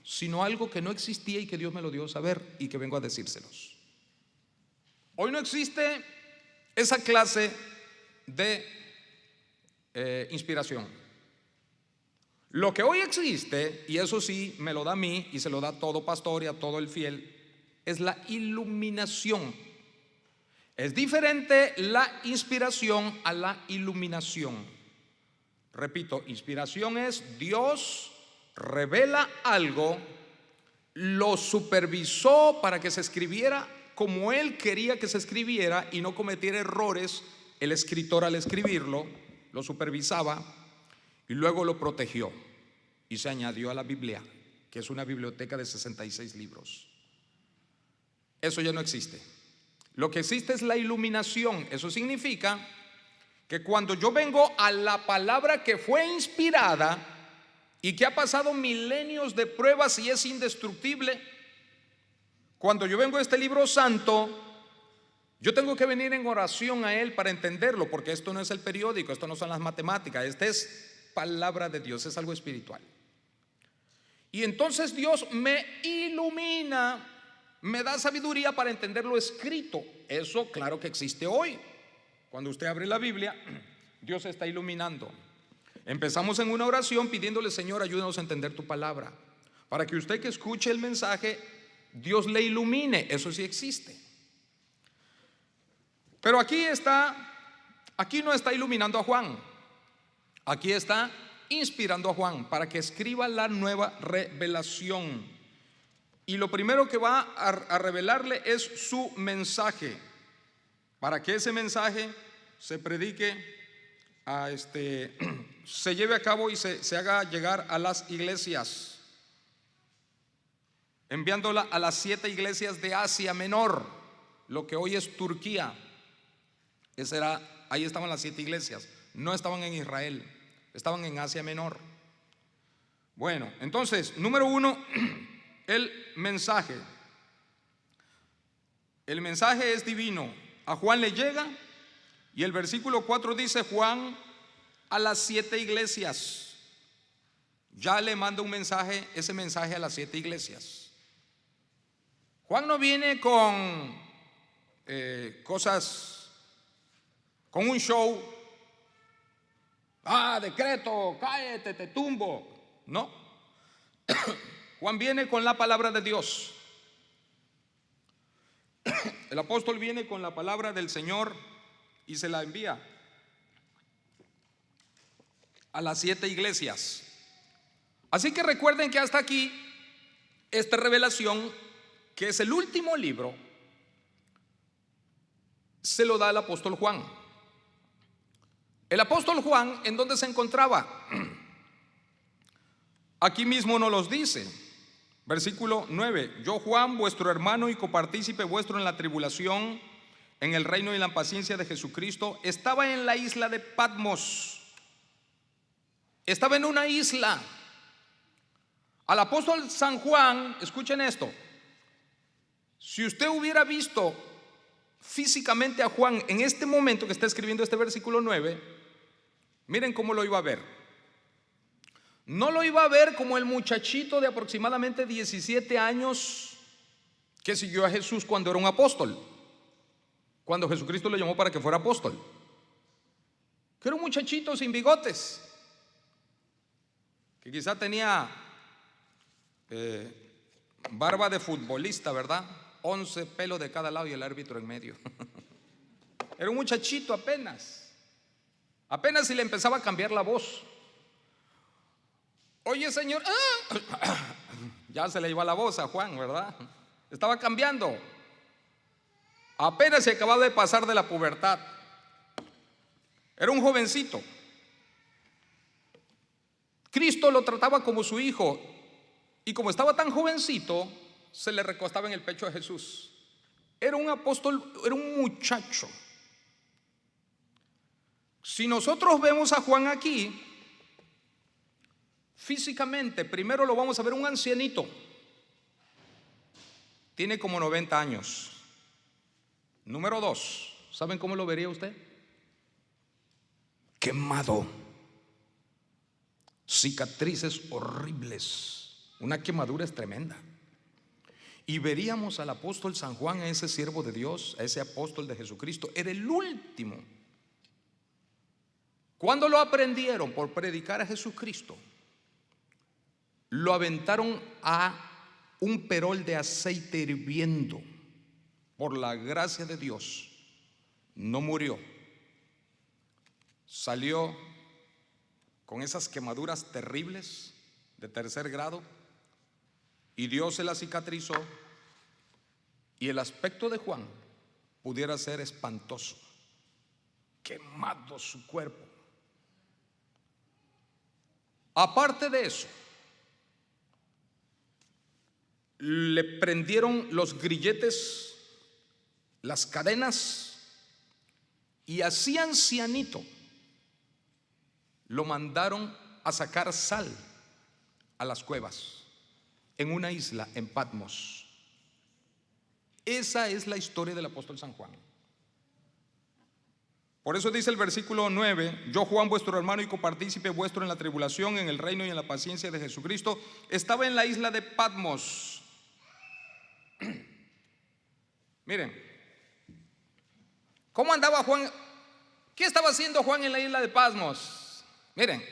sino algo que no existía y que Dios me lo dio a saber y que vengo a decírselos. Hoy no existe esa clase de inspiración. Lo que hoy existe, y eso sí me lo da a mí y se lo da a todo pastor y a todo el fiel, es la iluminación. Es diferente la inspiración a la iluminación. Repito, inspiración es Dios revela algo, lo supervisó para que se escribiera como Él quería que se escribiera y no cometiera errores el escritor al escribirlo, lo supervisaba y luego lo protegió y se añadió a la Biblia, que es una biblioteca de 66 libros. Eso ya no existe. Lo que existe es la iluminación. Eso significa que cuando yo vengo a la palabra que fue inspirada y que ha pasado milenios de pruebas y es indestructible, cuando yo vengo a este libro santo, yo tengo que venir en oración a Él para entenderlo, porque esto no es el periódico, esto no son las matemáticas, esta es palabra de Dios, es algo espiritual. Y entonces Dios me ilumina, me da sabiduría para entender lo escrito. Eso claro que existe hoy. Cuando usted abre la Biblia, Dios está iluminando. Empezamos en una oración pidiéndole: Señor, ayúdanos a entender tu palabra, para que usted que escuche el mensaje, Dios le ilumine. Eso sí existe. Pero aquí no está iluminando a Juan, aquí está inspirando a Juan para que escriba la nueva revelación. Y lo primero que va a revelarle es su mensaje. para que ese mensaje se predique, se lleve a cabo y se haga llegar a las iglesias, enviándola a las 7 iglesias de Asia Menor, lo que hoy es Turquía. Ahí estaban las 7 iglesias, no estaban en Israel, estaban en Asia Menor. Bueno, entonces, número 1, el mensaje. El mensaje es divino. A Juan le llega y el versículo 4 dice: Juan a las 7 iglesias. Ya le manda un mensaje, ese mensaje a las 7 iglesias. Juan no viene con cosas, con un show. Decreto, cállate, te tumbo. No. Juan viene con la palabra de Dios. El apóstol viene con la palabra del Señor y se la envía a las 7 iglesias. Así que recuerden que hasta aquí, esta revelación, que es el último libro, se lo da el apóstol Juan. El apóstol Juan, ¿en dónde se encontraba? Aquí mismo nos los dice. Versículo 9: Yo, Juan, vuestro hermano y copartícipe vuestro en la tribulación, en el reino y la paciencia de Jesucristo, estaba en la isla de Patmos. Estaba en una isla. Al apóstol San Juan, escuchen esto, si usted hubiera visto físicamente a Juan en este momento que está escribiendo este versículo 9, miren cómo lo iba a ver. No lo iba a ver como el muchachito de aproximadamente 17 años que siguió a Jesús cuando era un apóstol, cuando Jesucristo lo llamó para que fuera apóstol, que era un muchachito sin bigotes, que quizá tenía barba de futbolista, ¿verdad? 11 pelos de cada lado y el árbitro en medio. Era un muchachito apenas si le empezaba a cambiar la voz. Oye, Señor, ya se le iba la voz a Juan, ¿verdad? Estaba cambiando. Apenas se acababa de pasar de la pubertad. Era un jovencito. Cristo lo trataba como su hijo, y como estaba tan jovencito, se le recostaba en el pecho de Jesús. Era un apóstol, era un muchacho. Si nosotros vemos a Juan aquí, físicamente, primero lo vamos a ver un ancianito. Tiene como 90 años. Número 2, ¿saben cómo lo vería usted? Quemado. Cicatrices horribles. Una quemadura es tremenda. Y veríamos al apóstol San Juan, a ese siervo de Dios, a ese apóstol de Jesucristo. Era el último. Cuando lo aprendieron por predicar a Jesucristo, lo aventaron a un perol de aceite hirviendo. Por la gracia de Dios, no murió. Salió con esas quemaduras terribles de 3er grado, y Dios se la cicatrizó, y el aspecto de Juan pudiera ser espantoso. Quemado su cuerpo. Aparte de eso, le prendieron los grilletes, las cadenas, y así ancianito lo mandaron a sacar sal a las cuevas en una isla en Patmos. Esa es la historia del apóstol San Juan. Por eso dice el versículo 9: Yo, Juan, vuestro hermano y copartícipe vuestro en la tribulación, en el reino y en la paciencia de Jesucristo, estaba en la isla de Patmos. Miren, ¿cómo andaba Juan? ¿Qué estaba haciendo Juan en la isla de Patmos? Miren.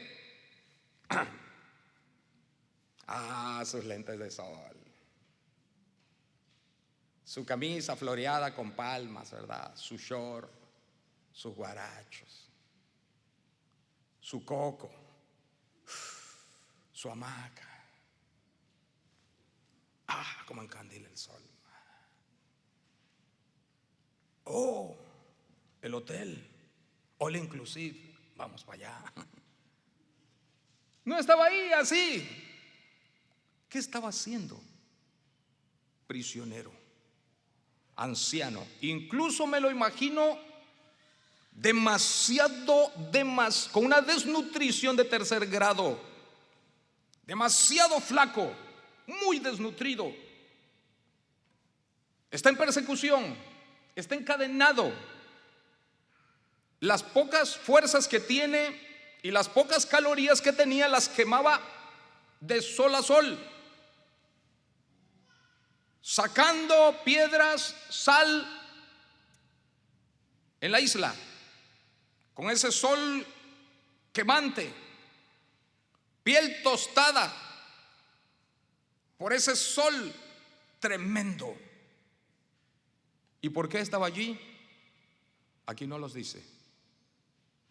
Sus lentes de sol, su camisa floreada con palmas, ¿verdad? Su short, sus guarachos, su coco, su hamaca. Como encandila el sol. el hotel, all inclusive, vamos para allá. No estaba ahí así. ¿Qué estaba haciendo? Prisionero, anciano. Incluso me lo imagino con una desnutrición de tercer grado, demasiado flaco, muy desnutrido. Está en persecución, está encadenado. Las pocas fuerzas que tiene y las pocas calorías que tenía las quemaba de sol a sol, sacando piedras, sal en la isla, con ese sol quemante, piel tostada por ese sol tremendo. ¿Y por qué estaba allí? Aquí no los dice.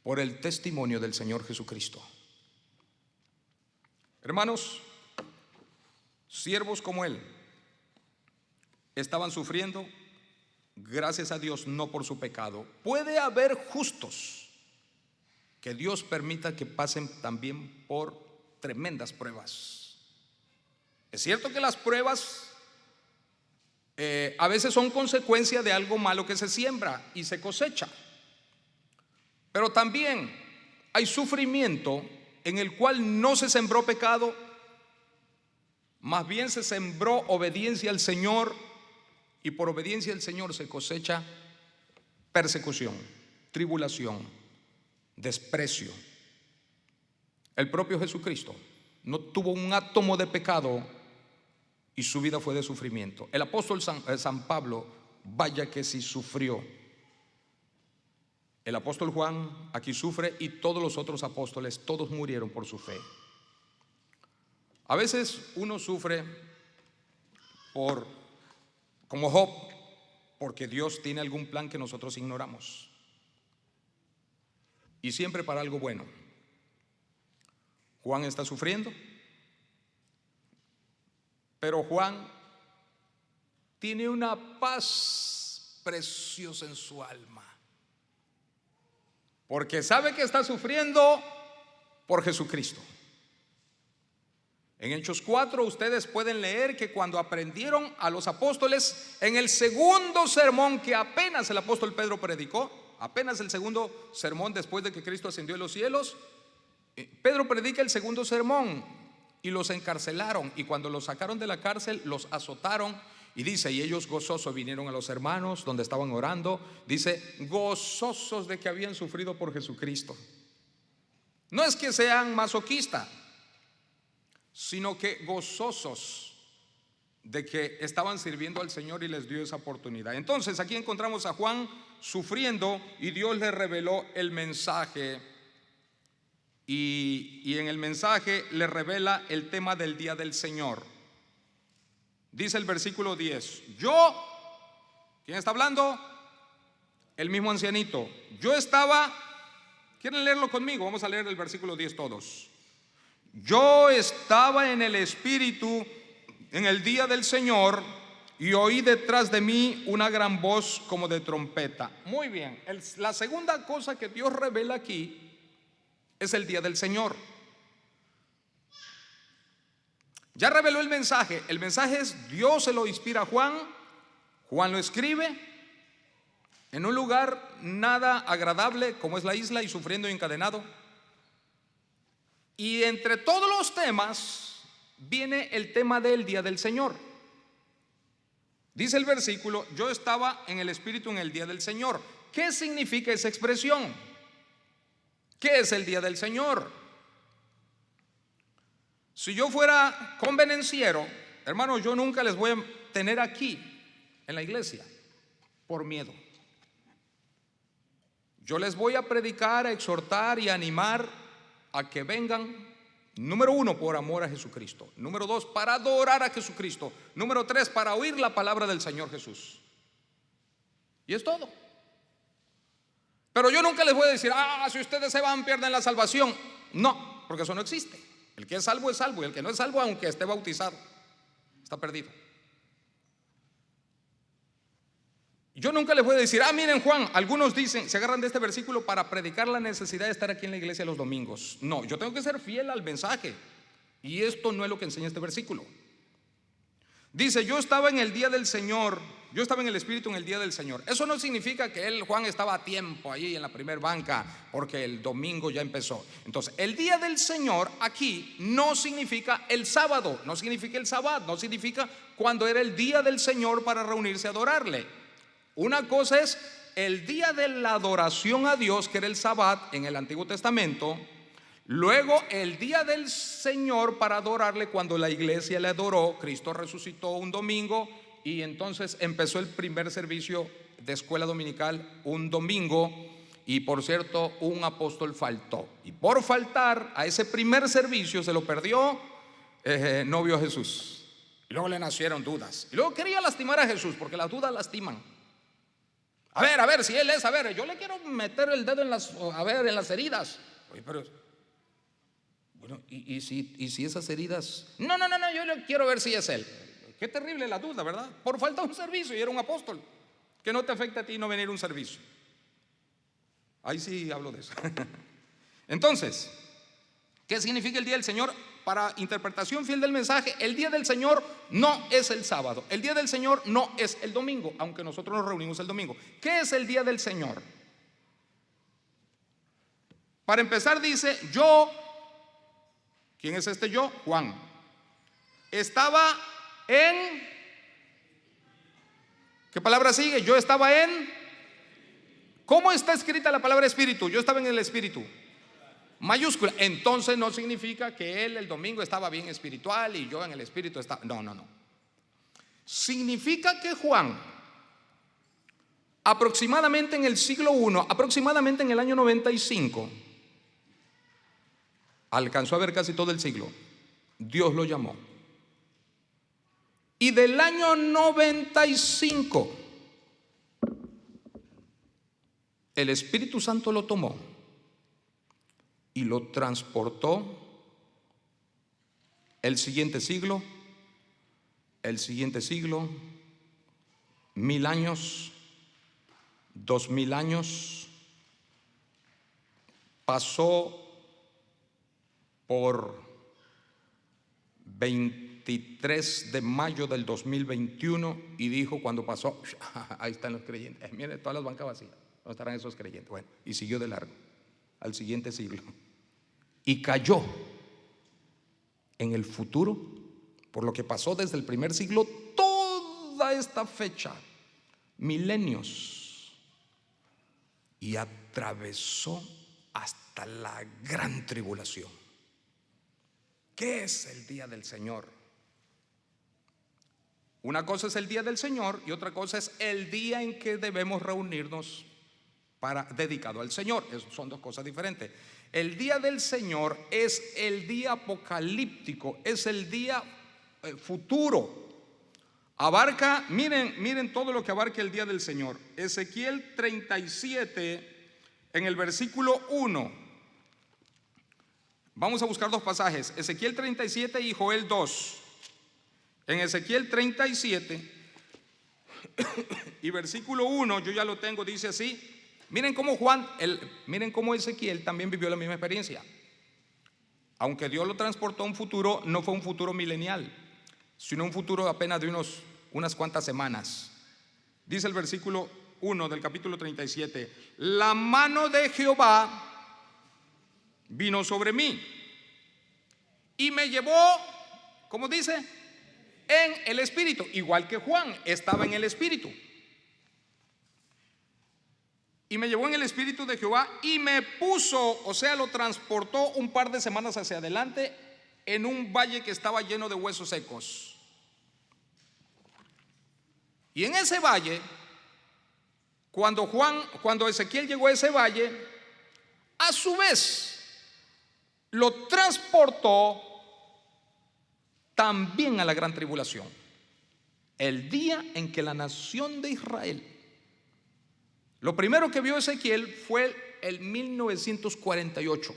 Por el testimonio del Señor Jesucristo. Hermanos, siervos como él estaban sufriendo, gracias a Dios, no por su pecado. Puede haber justos que Dios permita que pasen también por tremendas pruebas. Es cierto que las pruebas a veces son consecuencia de algo malo que se siembra y se cosecha, pero también hay sufrimiento en el cual no se sembró pecado, más bien se sembró obediencia al Señor, y por obediencia al Señor se cosecha persecución, tribulación, desprecio. El propio Jesucristo no tuvo un átomo de pecado y su vida fue de sufrimiento. El apóstol San Pablo, vaya que sí sufrió. El apóstol Juan aquí sufre, y todos los otros apóstoles, todos murieron por su fe. A veces uno sufre como Job, porque Dios tiene algún plan que nosotros ignoramos, y siempre para algo bueno. Juan está sufriendo, pero Juan tiene una paz preciosa en su alma, porque sabe que está sufriendo por Jesucristo. En Hechos 4 ustedes pueden leer que cuando aprendieron a los apóstoles, en el segundo sermón que apenas el apóstol Pedro predicó, apenas el segundo sermón después de que Cristo ascendió a los cielos, Pedro predica el segundo sermón y los encarcelaron, y cuando los sacaron de la cárcel los azotaron, y dice, y ellos gozosos vinieron a los hermanos donde estaban orando, dice, gozosos de que habían sufrido por Jesucristo. No es que sean masoquistas, sino que gozosos de que estaban sirviendo al Señor y les dio esa oportunidad. Entonces aquí encontramos a Juan sufriendo, y Dios le reveló el mensaje, y en el mensaje le revela el tema del día del Señor. Dice el versículo 10, ¿quién está hablando? El mismo ancianito. Yo estaba, ¿quieren leerlo conmigo? Vamos a leer el versículo 10 todos. Yo estaba en el Espíritu en el día del Señor, y oí detrás de mí una gran voz como de trompeta. Muy bien, la segunda cosa que Dios revela aquí es el día del Señor. Ya reveló el mensaje. El mensaje es, Dios se lo inspira a Juan. Juan lo escribe en un lugar nada agradable como es la isla, y sufriendo y encadenado. Y entre todos los temas viene el tema del día del Señor. Dice el versículo, yo estaba en el Espíritu en el día del Señor. ¿Qué significa esa expresión? ¿Qué es el día del Señor? Si yo fuera convenenciero, hermanos, yo nunca les voy a tener aquí en la iglesia por miedo. Yo les voy a predicar, a exhortar y a animar a que vengan, número 1, por amor a Jesucristo. Número 2, para adorar a Jesucristo. Número 3, para oír la palabra del Señor Jesús. Y es todo. Pero yo nunca les voy a decir, si ustedes se van, pierden la salvación. No, porque eso no existe. El que es salvo, y el que no es salvo, aunque esté bautizado, está perdido. Yo nunca les voy a decir, miren Juan, algunos dicen, se agarran de este versículo para predicar la necesidad de estar aquí en la iglesia los domingos. No, yo tengo que ser fiel al mensaje. Y esto no es lo que enseña este versículo. Dice, yo estaba en el día del Señor, yo estaba en el Espíritu en el día del Señor. Eso no significa que Juan estaba a tiempo ahí en la primer banca, porque el domingo ya empezó. Entonces, el día del Señor aquí no significa el sábado, no significa el sábado, no significa cuando era el día del Señor para reunirse a adorarle. Una cosa es el día de la adoración a Dios, que era el sábado en el Antiguo Testamento. Luego el día del Señor para adorarle, cuando la iglesia le adoró. Cristo resucitó un domingo y entonces empezó el primer servicio de escuela dominical un domingo. Y por cierto, un apóstol faltó, y por faltar a ese primer servicio se lo perdió, no vio a Jesús. Y luego le nacieron dudas, y luego quería lastimar a Jesús, porque las dudas lastiman. A ver, si él es, yo le quiero meter el dedo en las heridas. Oye, pero bueno, ¿y si esas heridas? No, yo le quiero ver si es él. Qué terrible la duda, ¿verdad? Por falta de un servicio, y era un apóstol. Que no te afecta a ti no venir a un servicio. Ahí sí hablo de eso. Entonces, ¿qué significa el día del Señor? Para interpretación fiel del mensaje, el día del Señor no es el sábado, el día del Señor no es el domingo, aunque nosotros nos reunimos el domingo. ¿Qué es el día del Señor? Para empezar dice, yo, ¿quién es este yo? Juan. Estaba en, ¿qué palabra sigue? Yo estaba en, ¿cómo está escrita la palabra espíritu? Yo estaba en el espíritu. Mayúscula. Entonces no significa que él el domingo estaba bien espiritual y yo en el espíritu estaba. No. Significa que Juan, aproximadamente en el siglo I, aproximadamente en el año 95, alcanzó a ver casi todo el siglo, Dios lo llamó. Y del año 95, el Espíritu Santo lo tomó y lo transportó el siguiente siglo, 1000 años, 2000 años, pasó por 23 de mayo del 2021 y dijo cuando pasó, ahí están los creyentes, miren todas las bancas vacías, ¿dónde estarán esos creyentes? Bueno, y siguió de largo al siguiente siglo. Y cayó en el futuro, por lo que pasó desde el primer siglo, toda esta fecha, milenios, y atravesó hasta la gran tribulación. ¿Qué es el día del Señor? Una cosa es el día del Señor y otra cosa es el día en que debemos reunirnos dedicado al Señor. Son dos cosas diferentes. El día del Señor es el día apocalíptico, es el día futuro. Abarca, miren todo lo que abarca el día del Señor. Ezequiel 37, en el versículo 1. Vamos a buscar dos pasajes, Ezequiel 37 y Joel 2. En Ezequiel 37 y versículo 1, yo ya lo tengo, dice así. Miren cómo Ezequiel también vivió la misma experiencia. Aunque Dios lo transportó a un futuro, no fue un futuro milenial, sino un futuro apenas de unas cuantas semanas. Dice el versículo 1 del capítulo 37: la mano de Jehová vino sobre mí y me llevó, ¿cómo dice? En el espíritu. Igual que Juan estaba en el espíritu. Y me llevó en el espíritu de Jehová y me puso, o sea, lo transportó un par de semanas hacia adelante en un valle que estaba lleno de huesos secos. Y en ese valle, cuando Ezequiel llegó a ese valle, a su vez lo transportó también a la gran tribulación. El día en que la nación de Israel, lo primero que vio Ezequiel fue el 1948.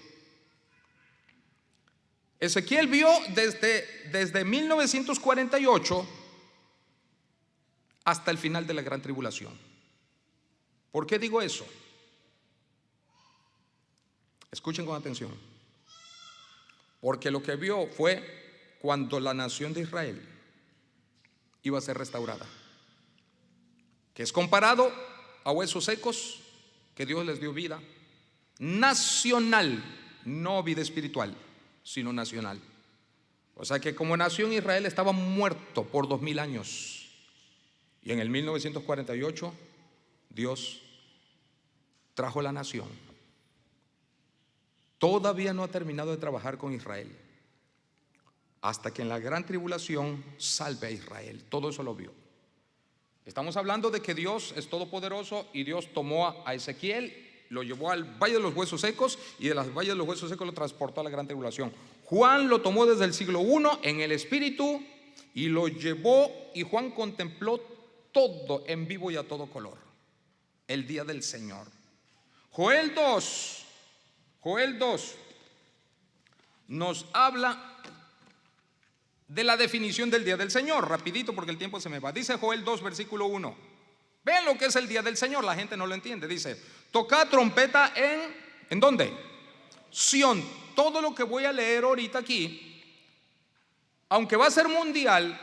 Ezequiel vio desde 1948 hasta el final de la gran tribulación. ¿Por qué digo eso? Escuchen con atención. Porque lo que vio fue cuando la nación de Israel iba a ser restaurada, que es comparado a huesos secos que Dios les dio vida nacional, no vida espiritual, sino nacional. O sea que como nación Israel estaba muerto por 2000 años, y en el 1948 Dios trajo la nación. Todavía no ha terminado de trabajar con Israel, hasta que en la gran tribulación salve a Israel. Todo eso lo vio. Estamos hablando de que Dios es todopoderoso, y Dios tomó a Ezequiel, lo llevó al Valle de los Huesos Secos, y de las Valles de los Huesos Secos lo transportó a la gran tribulación. Juan lo tomó desde el siglo I en el Espíritu y lo llevó, y Juan contempló todo en vivo y a todo color el día del Señor. Joel 2 nos habla de la definición del día del Señor. Rapidito porque el tiempo se me va. Dice Joel 2 versículo 1. Vean lo que es el día del Señor. La gente no lo entiende. Dice: tocad trompeta ¿en dónde? Sión. Todo lo que voy a leer ahorita aquí, aunque va a ser mundial,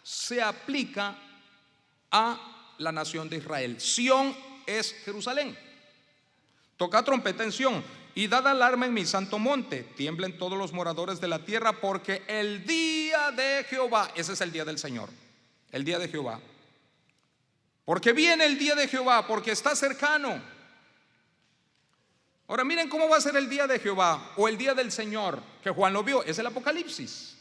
se aplica a la nación de Israel. Sión es Jerusalén. Tocad trompeta en Sión y dad alarma en mi santo monte. Tiemblen todos los moradores de la tierra, porque el día de Jehová, ese es el día del Señor, el día de Jehová. Porque viene el día de Jehová, porque está cercano. Ahora miren cómo va a ser el día de Jehová o el día del Señor, que Juan lo vio, es el Apocalipsis.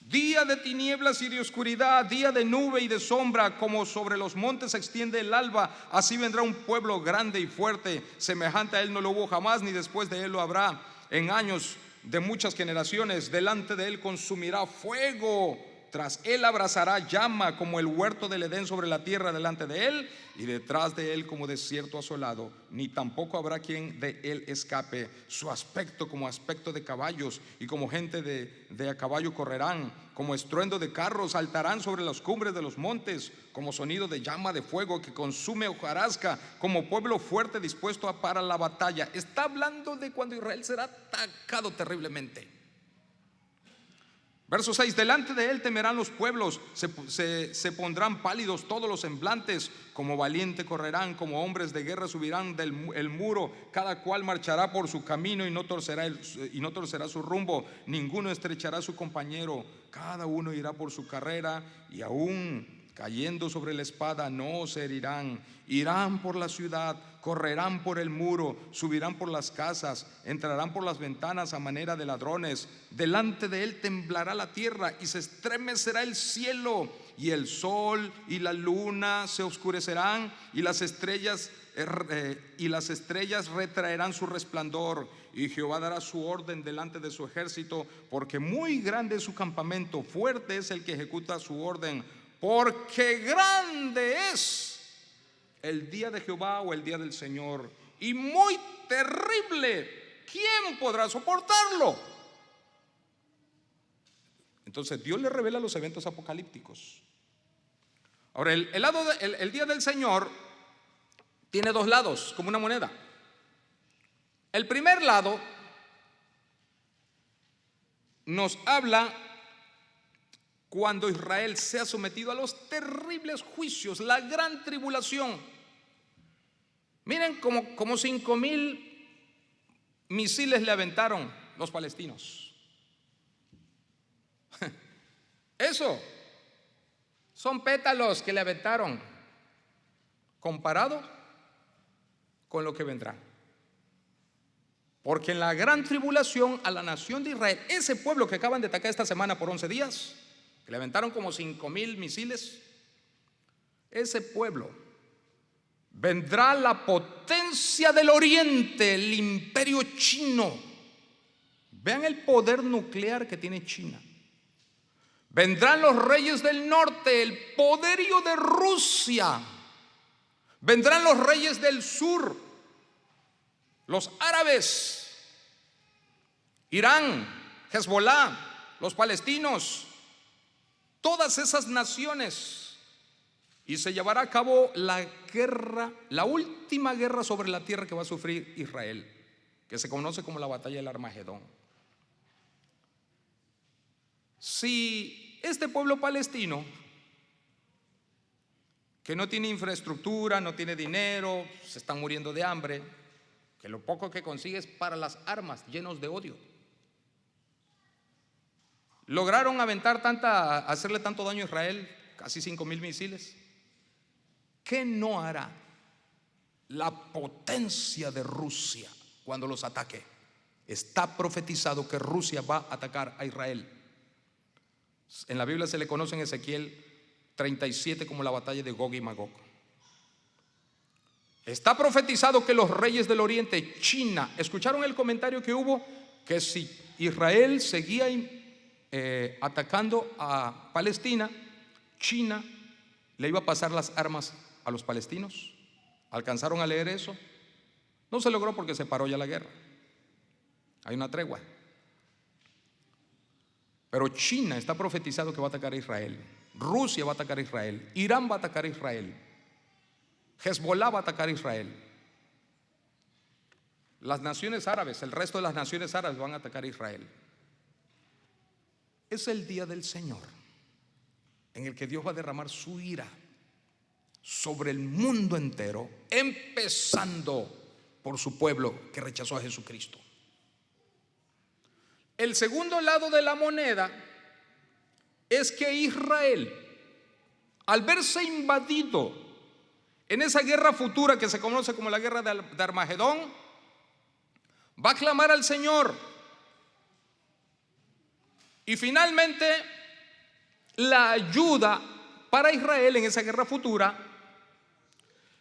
Día de tinieblas y de oscuridad, día de nube y de sombra, como sobre los montes se extiende el alba, así vendrá un pueblo grande y fuerte, semejante a él no lo hubo jamás, ni después de él lo habrá en años de muchas generaciones. Delante de él consumirá fuego, tras él abrazará llama, como el huerto del Edén sobre la tierra delante de él, y detrás de él como desierto asolado, ni tampoco habrá quien de él escape. Su aspecto como aspecto de caballos, y como gente de a caballo correrán, como estruendo de carros saltarán sobre las cumbres de los montes, como sonido de llama de fuego que consume hojarasca, como pueblo fuerte dispuesto para la batalla. Está hablando de cuando Israel será atacado terriblemente. Verso 6: delante de él temerán los pueblos, se pondrán pálidos todos los semblantes, como valiente correrán, como hombres de guerra subirán el muro, cada cual marchará por su camino y no torcerá su rumbo, ninguno estrechará a su compañero, cada uno irá por su carrera, y aún cayendo sobre la espada no se herirán. Irán por la ciudad, correrán por el muro, subirán por las casas, entrarán por las ventanas a manera de ladrones. Delante de él temblará la tierra y se estremecerá el cielo, y el sol y la luna se oscurecerán, y las estrellas retraerán su resplandor. Y Jehová dará su orden delante de su ejército, porque muy grande es su campamento, fuerte es el que ejecuta su orden. Porque grande es el día de Jehová o el día del Señor, y muy terrible. ¿Quién podrá soportarlo? Entonces Dios le revela los eventos apocalípticos. Ahora el día del Señor tiene dos lados, como una moneda. El primer lado nos habla cuando Israel sea sometido a los terribles juicios, la gran tribulación. Miren como 5000 misiles le aventaron los palestinos. Eso son pétalos que le aventaron comparado con lo que vendrá. Porque en la gran tribulación a la nación de Israel, ese pueblo que acaban de atacar esta semana por 11 días, que le aventaron como 5000 misiles, ese pueblo vendrá la potencia del oriente, el imperio chino. Vean el poder nuclear que tiene China. Vendrán los reyes del norte, el poderío de Rusia. Vendrán los reyes del sur, los árabes, Irán, Hezbolá, los palestinos. Todas esas naciones Y se llevará a cabo la guerra, la última guerra sobre la tierra que va a sufrir Israel, que se conoce como la batalla del Armagedón. Si este pueblo palestino, que no tiene infraestructura, no tiene dinero, se están muriendo de hambre, que lo poco que consigue es para las armas, llenos de odio, lograron hacerle tanto daño a Israel, casi 5,000 misiles. ¿Qué no hará la potencia de Rusia cuando los ataque? Está profetizado que Rusia va a atacar a Israel. En la Biblia se le conoce en Ezequiel 37 como la batalla de Gog y Magog. Está profetizado que los reyes del oriente, China, ¿escucharon el comentario que hubo? Que si Israel seguía atacando a Palestina, China le iba a pasar las armas a los palestinos. ¿Alcanzaron a leer eso? No se logró porque se paró ya la guerra. Hay una tregua. Pero China está profetizado que va a atacar a Israel. Rusia va a atacar a Israel. Irán va a atacar a Israel. Hezbollah va a atacar a Israel. Las naciones árabes, el resto de las naciones árabes van a atacar a Israel. Es el día del Señor en el que Dios va a derramar su ira sobre el mundo entero, empezando por su pueblo que rechazó a Jesucristo. El segundo lado de la moneda es que Israel, al verse invadido en esa guerra futura que se conoce como la guerra de Armagedón, va a clamar al Señor. Y finalmente la ayuda para Israel en esa guerra futura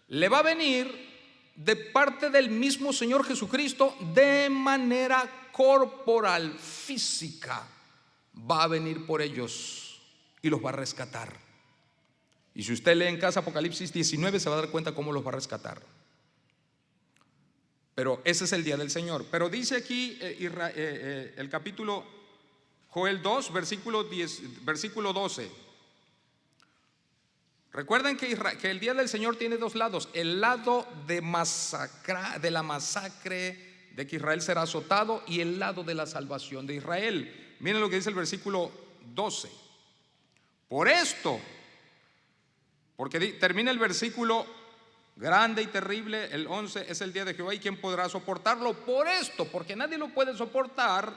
le va a venir de parte del mismo Señor Jesucristo de manera corporal, física. Va a venir por ellos y los va a rescatar. Y si usted lee en casa Apocalipsis 19 se va a dar cuenta cómo los va a rescatar. Pero ese es el día del Señor. Pero dice aquí el capítulo Joel 2, versículo 12. Recuerden que el día del Señor tiene dos lados: el lado de la masacre, de que Israel será azotado, y el lado de la salvación de Israel. Miren lo que dice el versículo 12. Por esto, porque termina el versículo grande y terrible, el 11, es el día de Jehová y quién podrá soportarlo. Por esto, porque nadie lo puede soportar,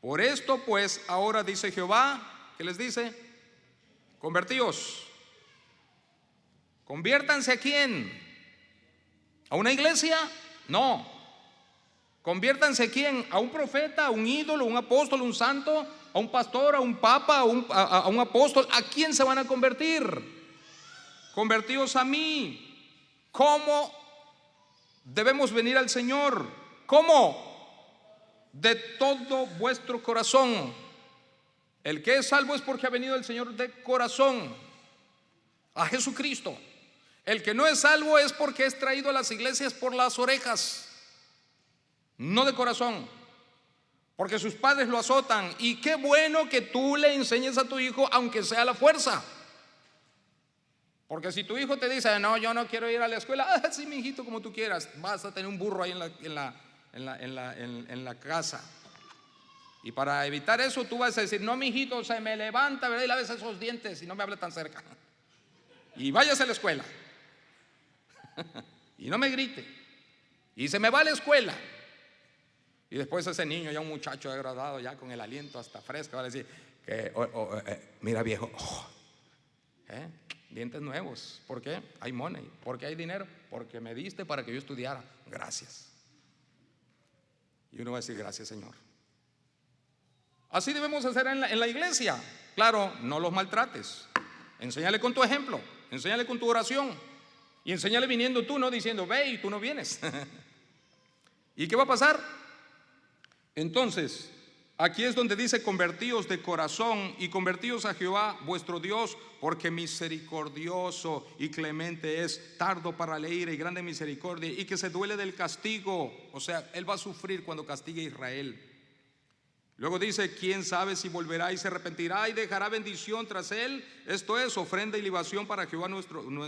por esto pues ahora dice Jehová, ¿qué les dice? Convertíos. ¿Conviértanse a quién? ¿A una iglesia? No. ¿Conviértanse a quién? ¿A un profeta, a un ídolo, a un apóstol, a un santo, a un pastor, a un papa, a un apóstol? ¿A quién se van a convertir? Convertíos a mí. ¿Cómo debemos venir al Señor? ¿Cómo? De todo vuestro corazón. El que es salvo es porque ha venido el Señor de corazón, a Jesucristo. El que no es salvo es porque es traído a las iglesias por las orejas, no de corazón, porque sus padres lo azotan. Y qué bueno que tú le enseñes a tu hijo, aunque sea a la fuerza. Porque si tu hijo te dice, no, yo no quiero ir a la escuela, sí, mi hijito, como tú quieras, vas a tener un burro ahí en la casa. Y para evitar eso tú vas a decir, no, mi hijito, se me levanta, ¿verdad? Y lávese esos dientes y no me hable tan cerca. Y váyase a la escuela. Y no me grite. Y se me va a la escuela. Y después ese niño, ya un muchacho degradado, ya con el aliento hasta fresco, va a decir que, mira viejo, dientes nuevos. ¿Por qué? Hay money. ¿Por qué hay dinero? Porque me diste para que yo estudiara. Gracias. Y uno va a decir, gracias, Señor. Así debemos hacer en la iglesia. Claro, no los maltrates. Enséñale con tu ejemplo, enséñale con tu oración, y enséñale viniendo tú, no diciendo ve y tú no vienes. ¿Y qué va a pasar? Entonces, aquí es donde dice convertíos de corazón y convertíos a Jehová vuestro Dios, porque misericordioso y clemente es, tardo para la ira y grande misericordia, y que se duele del castigo. O sea, Él va a sufrir cuando castigue a Israel. Luego dice, quién sabe si volverá y se arrepentirá y dejará bendición tras él. Esto es ofrenda y libación para Jehová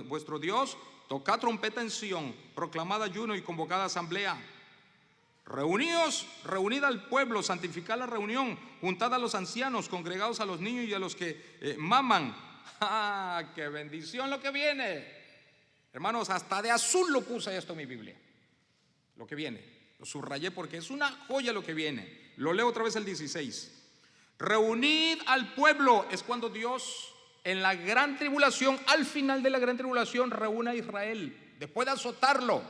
vuestro Dios. Tocad trompeta en Sión, proclamad ayuno y convocad asamblea. Reuníos, reunid al pueblo, santificad la reunión, juntad a los ancianos, congregados a los niños y a los que maman. ¡Ah, qué bendición lo que viene! Hermanos, hasta de azul lo puse esto en mi Biblia. Lo que viene, lo subrayé porque es una joya lo que viene. Lo leo otra vez el 16. Reunid al pueblo, es cuando Dios en la gran tribulación, al final de la gran tribulación, reúne a Israel, después de azotarlo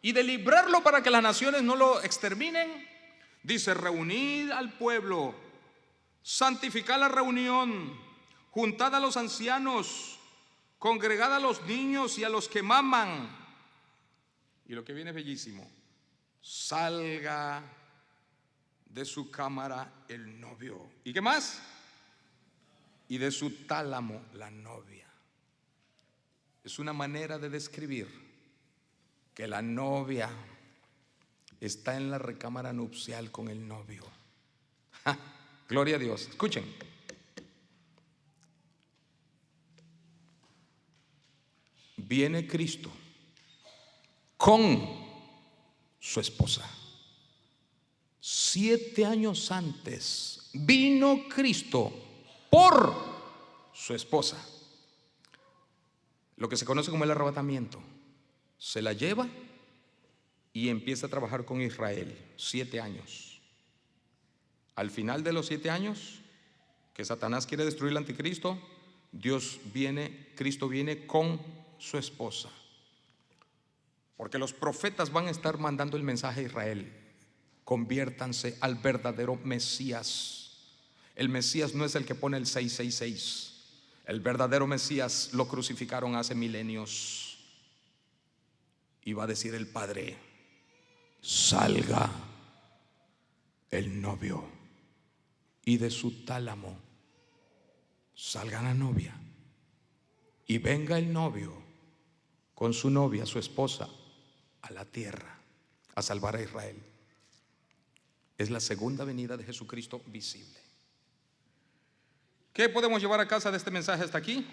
y de librarlo para que las naciones no lo exterminen. Dice, reunid al pueblo, santificad la reunión, juntad a los ancianos, congregad a los niños y a los que maman. Y lo que viene es bellísimo. Salga de su cámara el novio. ¿Y qué más? Y de su tálamo la novia. Es una manera de describir que la novia está en la recámara nupcial con el novio. ¡Ja! Gloria a Dios. Escuchen. Viene Cristo con su esposa. 7 años antes vino Cristo por su esposa. Lo que se conoce como el arrebatamiento. Se la lleva y empieza a trabajar con Israel 7 años. Al final de los 7 años que Satanás quiere destruir al anticristo, Cristo viene con su esposa. Porque los profetas van a estar mandando el mensaje a Israel: conviértanse al verdadero Mesías. El Mesías no es el que pone el 666. El verdadero Mesías lo crucificaron hace milenios. Y va a decir el Padre: salga el novio, y de su tálamo salga la novia, y venga el novio con su novia, su esposa, a la tierra a salvar a Israel. Es la segunda venida de Jesucristo visible. ¿Qué podemos llevar a casa de este mensaje hasta aquí?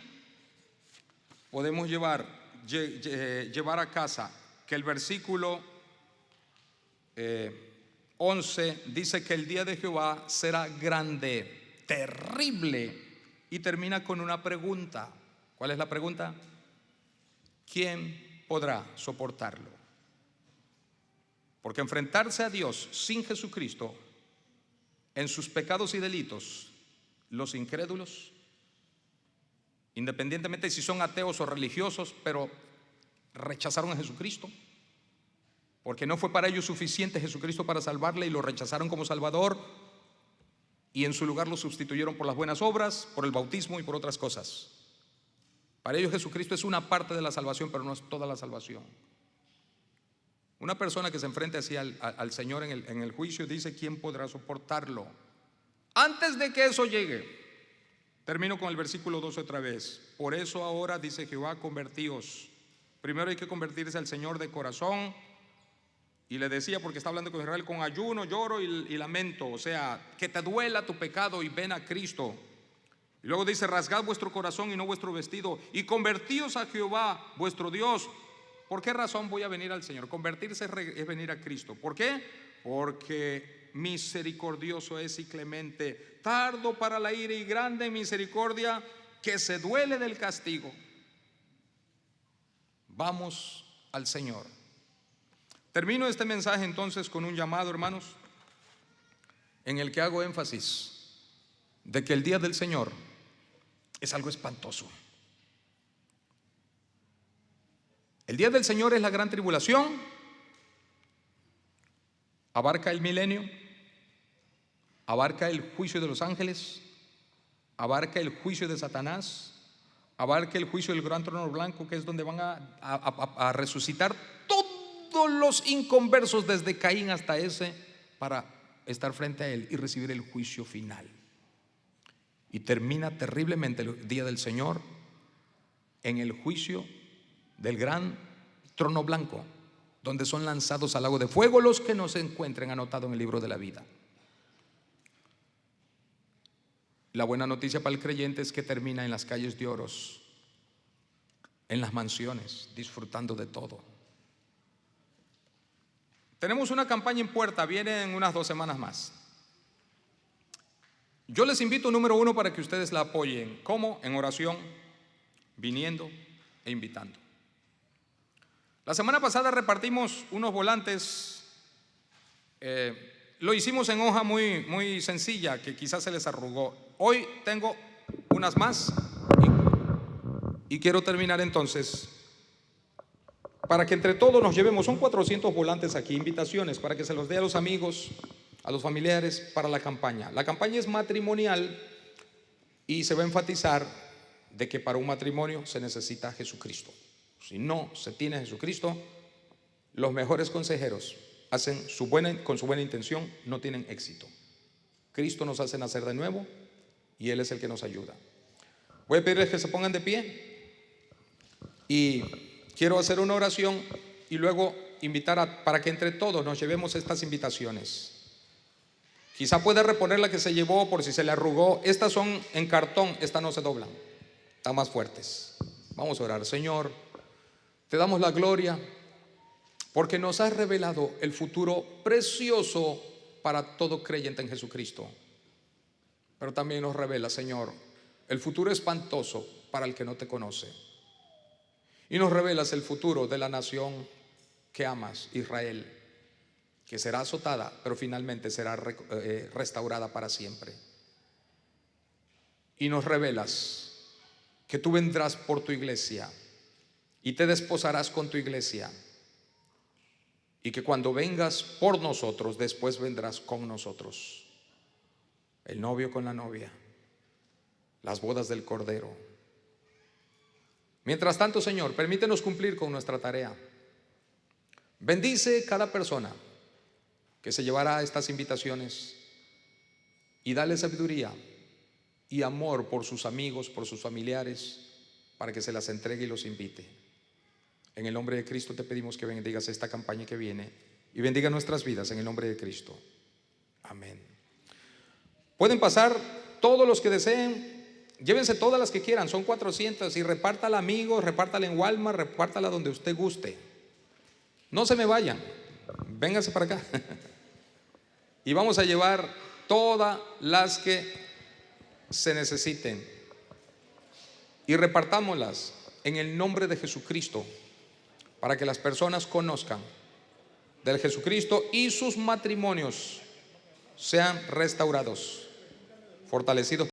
Podemos llevar a casa que el versículo 11 dice que el día de Jehová será grande, terrible, y termina con una pregunta. ¿Cuál es la pregunta? ¿Quién podrá soportarlo? Porque enfrentarse a Dios sin Jesucristo, en sus pecados y delitos, los incrédulos, independientemente si son ateos o religiosos, pero rechazaron a Jesucristo, porque no fue para ellos suficiente Jesucristo para salvarle, y lo rechazaron como Salvador, y en su lugar lo sustituyeron por las buenas obras, por el bautismo y por otras cosas. Para ellos Jesucristo es una parte de la salvación, pero no es toda la salvación. Una persona que se enfrente así al Señor en el juicio, dice: ¿quién podrá soportarlo? Antes de que eso llegue, termino con el versículo 12 otra vez. Por eso ahora, dice Jehová, convertíos. Primero hay que convertirse al Señor de corazón. Y le decía, porque está hablando con Israel, con ayuno, lloro y lamento. O sea, que te duela tu pecado y ven a Cristo. Y luego dice: rasgad vuestro corazón y no vuestro vestido, y convertíos a Jehová vuestro Dios. ¿Por qué razón voy a venir al Señor? Convertirse es venir a Cristo. ¿Por qué? Porque misericordioso es y clemente, tardo para la ira y grande en misericordia, que se duele del castigo. Vamos al Señor. Termino este mensaje entonces con un llamado, hermanos, en el que hago énfasis de que el día del Señor es algo espantoso. El día del Señor es la gran tribulación, abarca el milenio, abarca el juicio de los ángeles, abarca el juicio de Satanás, abarca el juicio del gran trono blanco, que es donde van a resucitar todos los inconversos desde Caín hasta ese, para estar frente a él y recibir el juicio final. Y termina terriblemente el día del Señor en el juicio del gran trono blanco, donde son lanzados al lago de fuego los que no se encuentren anotados en el libro de la vida. La buena noticia para el creyente es que termina en las calles de oros, en las mansiones, disfrutando de todo. Tenemos una campaña en puerta, viene en unas 2 semanas más. Yo les invito, número 1, para que ustedes la apoyen. ¿Cómo? En oración, viniendo e invitando. La semana pasada repartimos unos volantes. Lo hicimos en hoja muy sencilla, que quizás se les arrugó. Hoy tengo unas más y quiero terminar entonces, para que entre todos nos llevemos. Son 400 volantes aquí, invitaciones para que se los dé a los amigos, a los familiares, para la campaña. La campaña es matrimonial y se va a enfatizar de que para un matrimonio se necesita Jesucristo. Si no se tiene a Jesucristo, los mejores consejeros hacen con su buena intención, no tienen éxito. Cristo nos hace nacer de nuevo y Él es el que nos ayuda. Voy a pedirles que se pongan de pie y quiero hacer una oración y luego invitar para que entre todos nos llevemos estas invitaciones. Quizá pueda reponer la que se llevó por si se le arrugó. Estas son en cartón, estas no se doblan, están más fuertes. Vamos a orar. Señor, te damos la gloria porque nos has revelado el futuro precioso para todo creyente en Jesucristo. Pero también nos revela, Señor, el futuro espantoso para el que no te conoce. Y nos revelas el futuro de la nación que amas, Israel, que será azotada, pero finalmente será restaurada para siempre. Y nos revelas que tú vendrás por tu iglesia y te desposarás con tu iglesia, y que cuando vengas por nosotros, después vendrás con nosotros. El novio con la novia, las bodas del Cordero. Mientras tanto, Señor, permítenos cumplir con nuestra tarea. Bendice cada persona que se llevará estas invitaciones y dale sabiduría y amor por sus amigos, por sus familiares, para que se las entregue y los invite. En el nombre de Cristo te pedimos que bendigas esta campaña que viene y bendiga nuestras vidas en el nombre de Cristo. Amén. Pueden pasar todos los que deseen, llévense todas las que quieran, son 400, y repártala a amigos, repártala en Walmart, repártala donde usted guste. No se me vayan, vénganse para acá. Y vamos a llevar todas las que se necesiten y repartámoslas en el nombre de Jesucristo, para que las personas conozcan del Jesucristo y sus matrimonios sean restaurados, fortalecidos.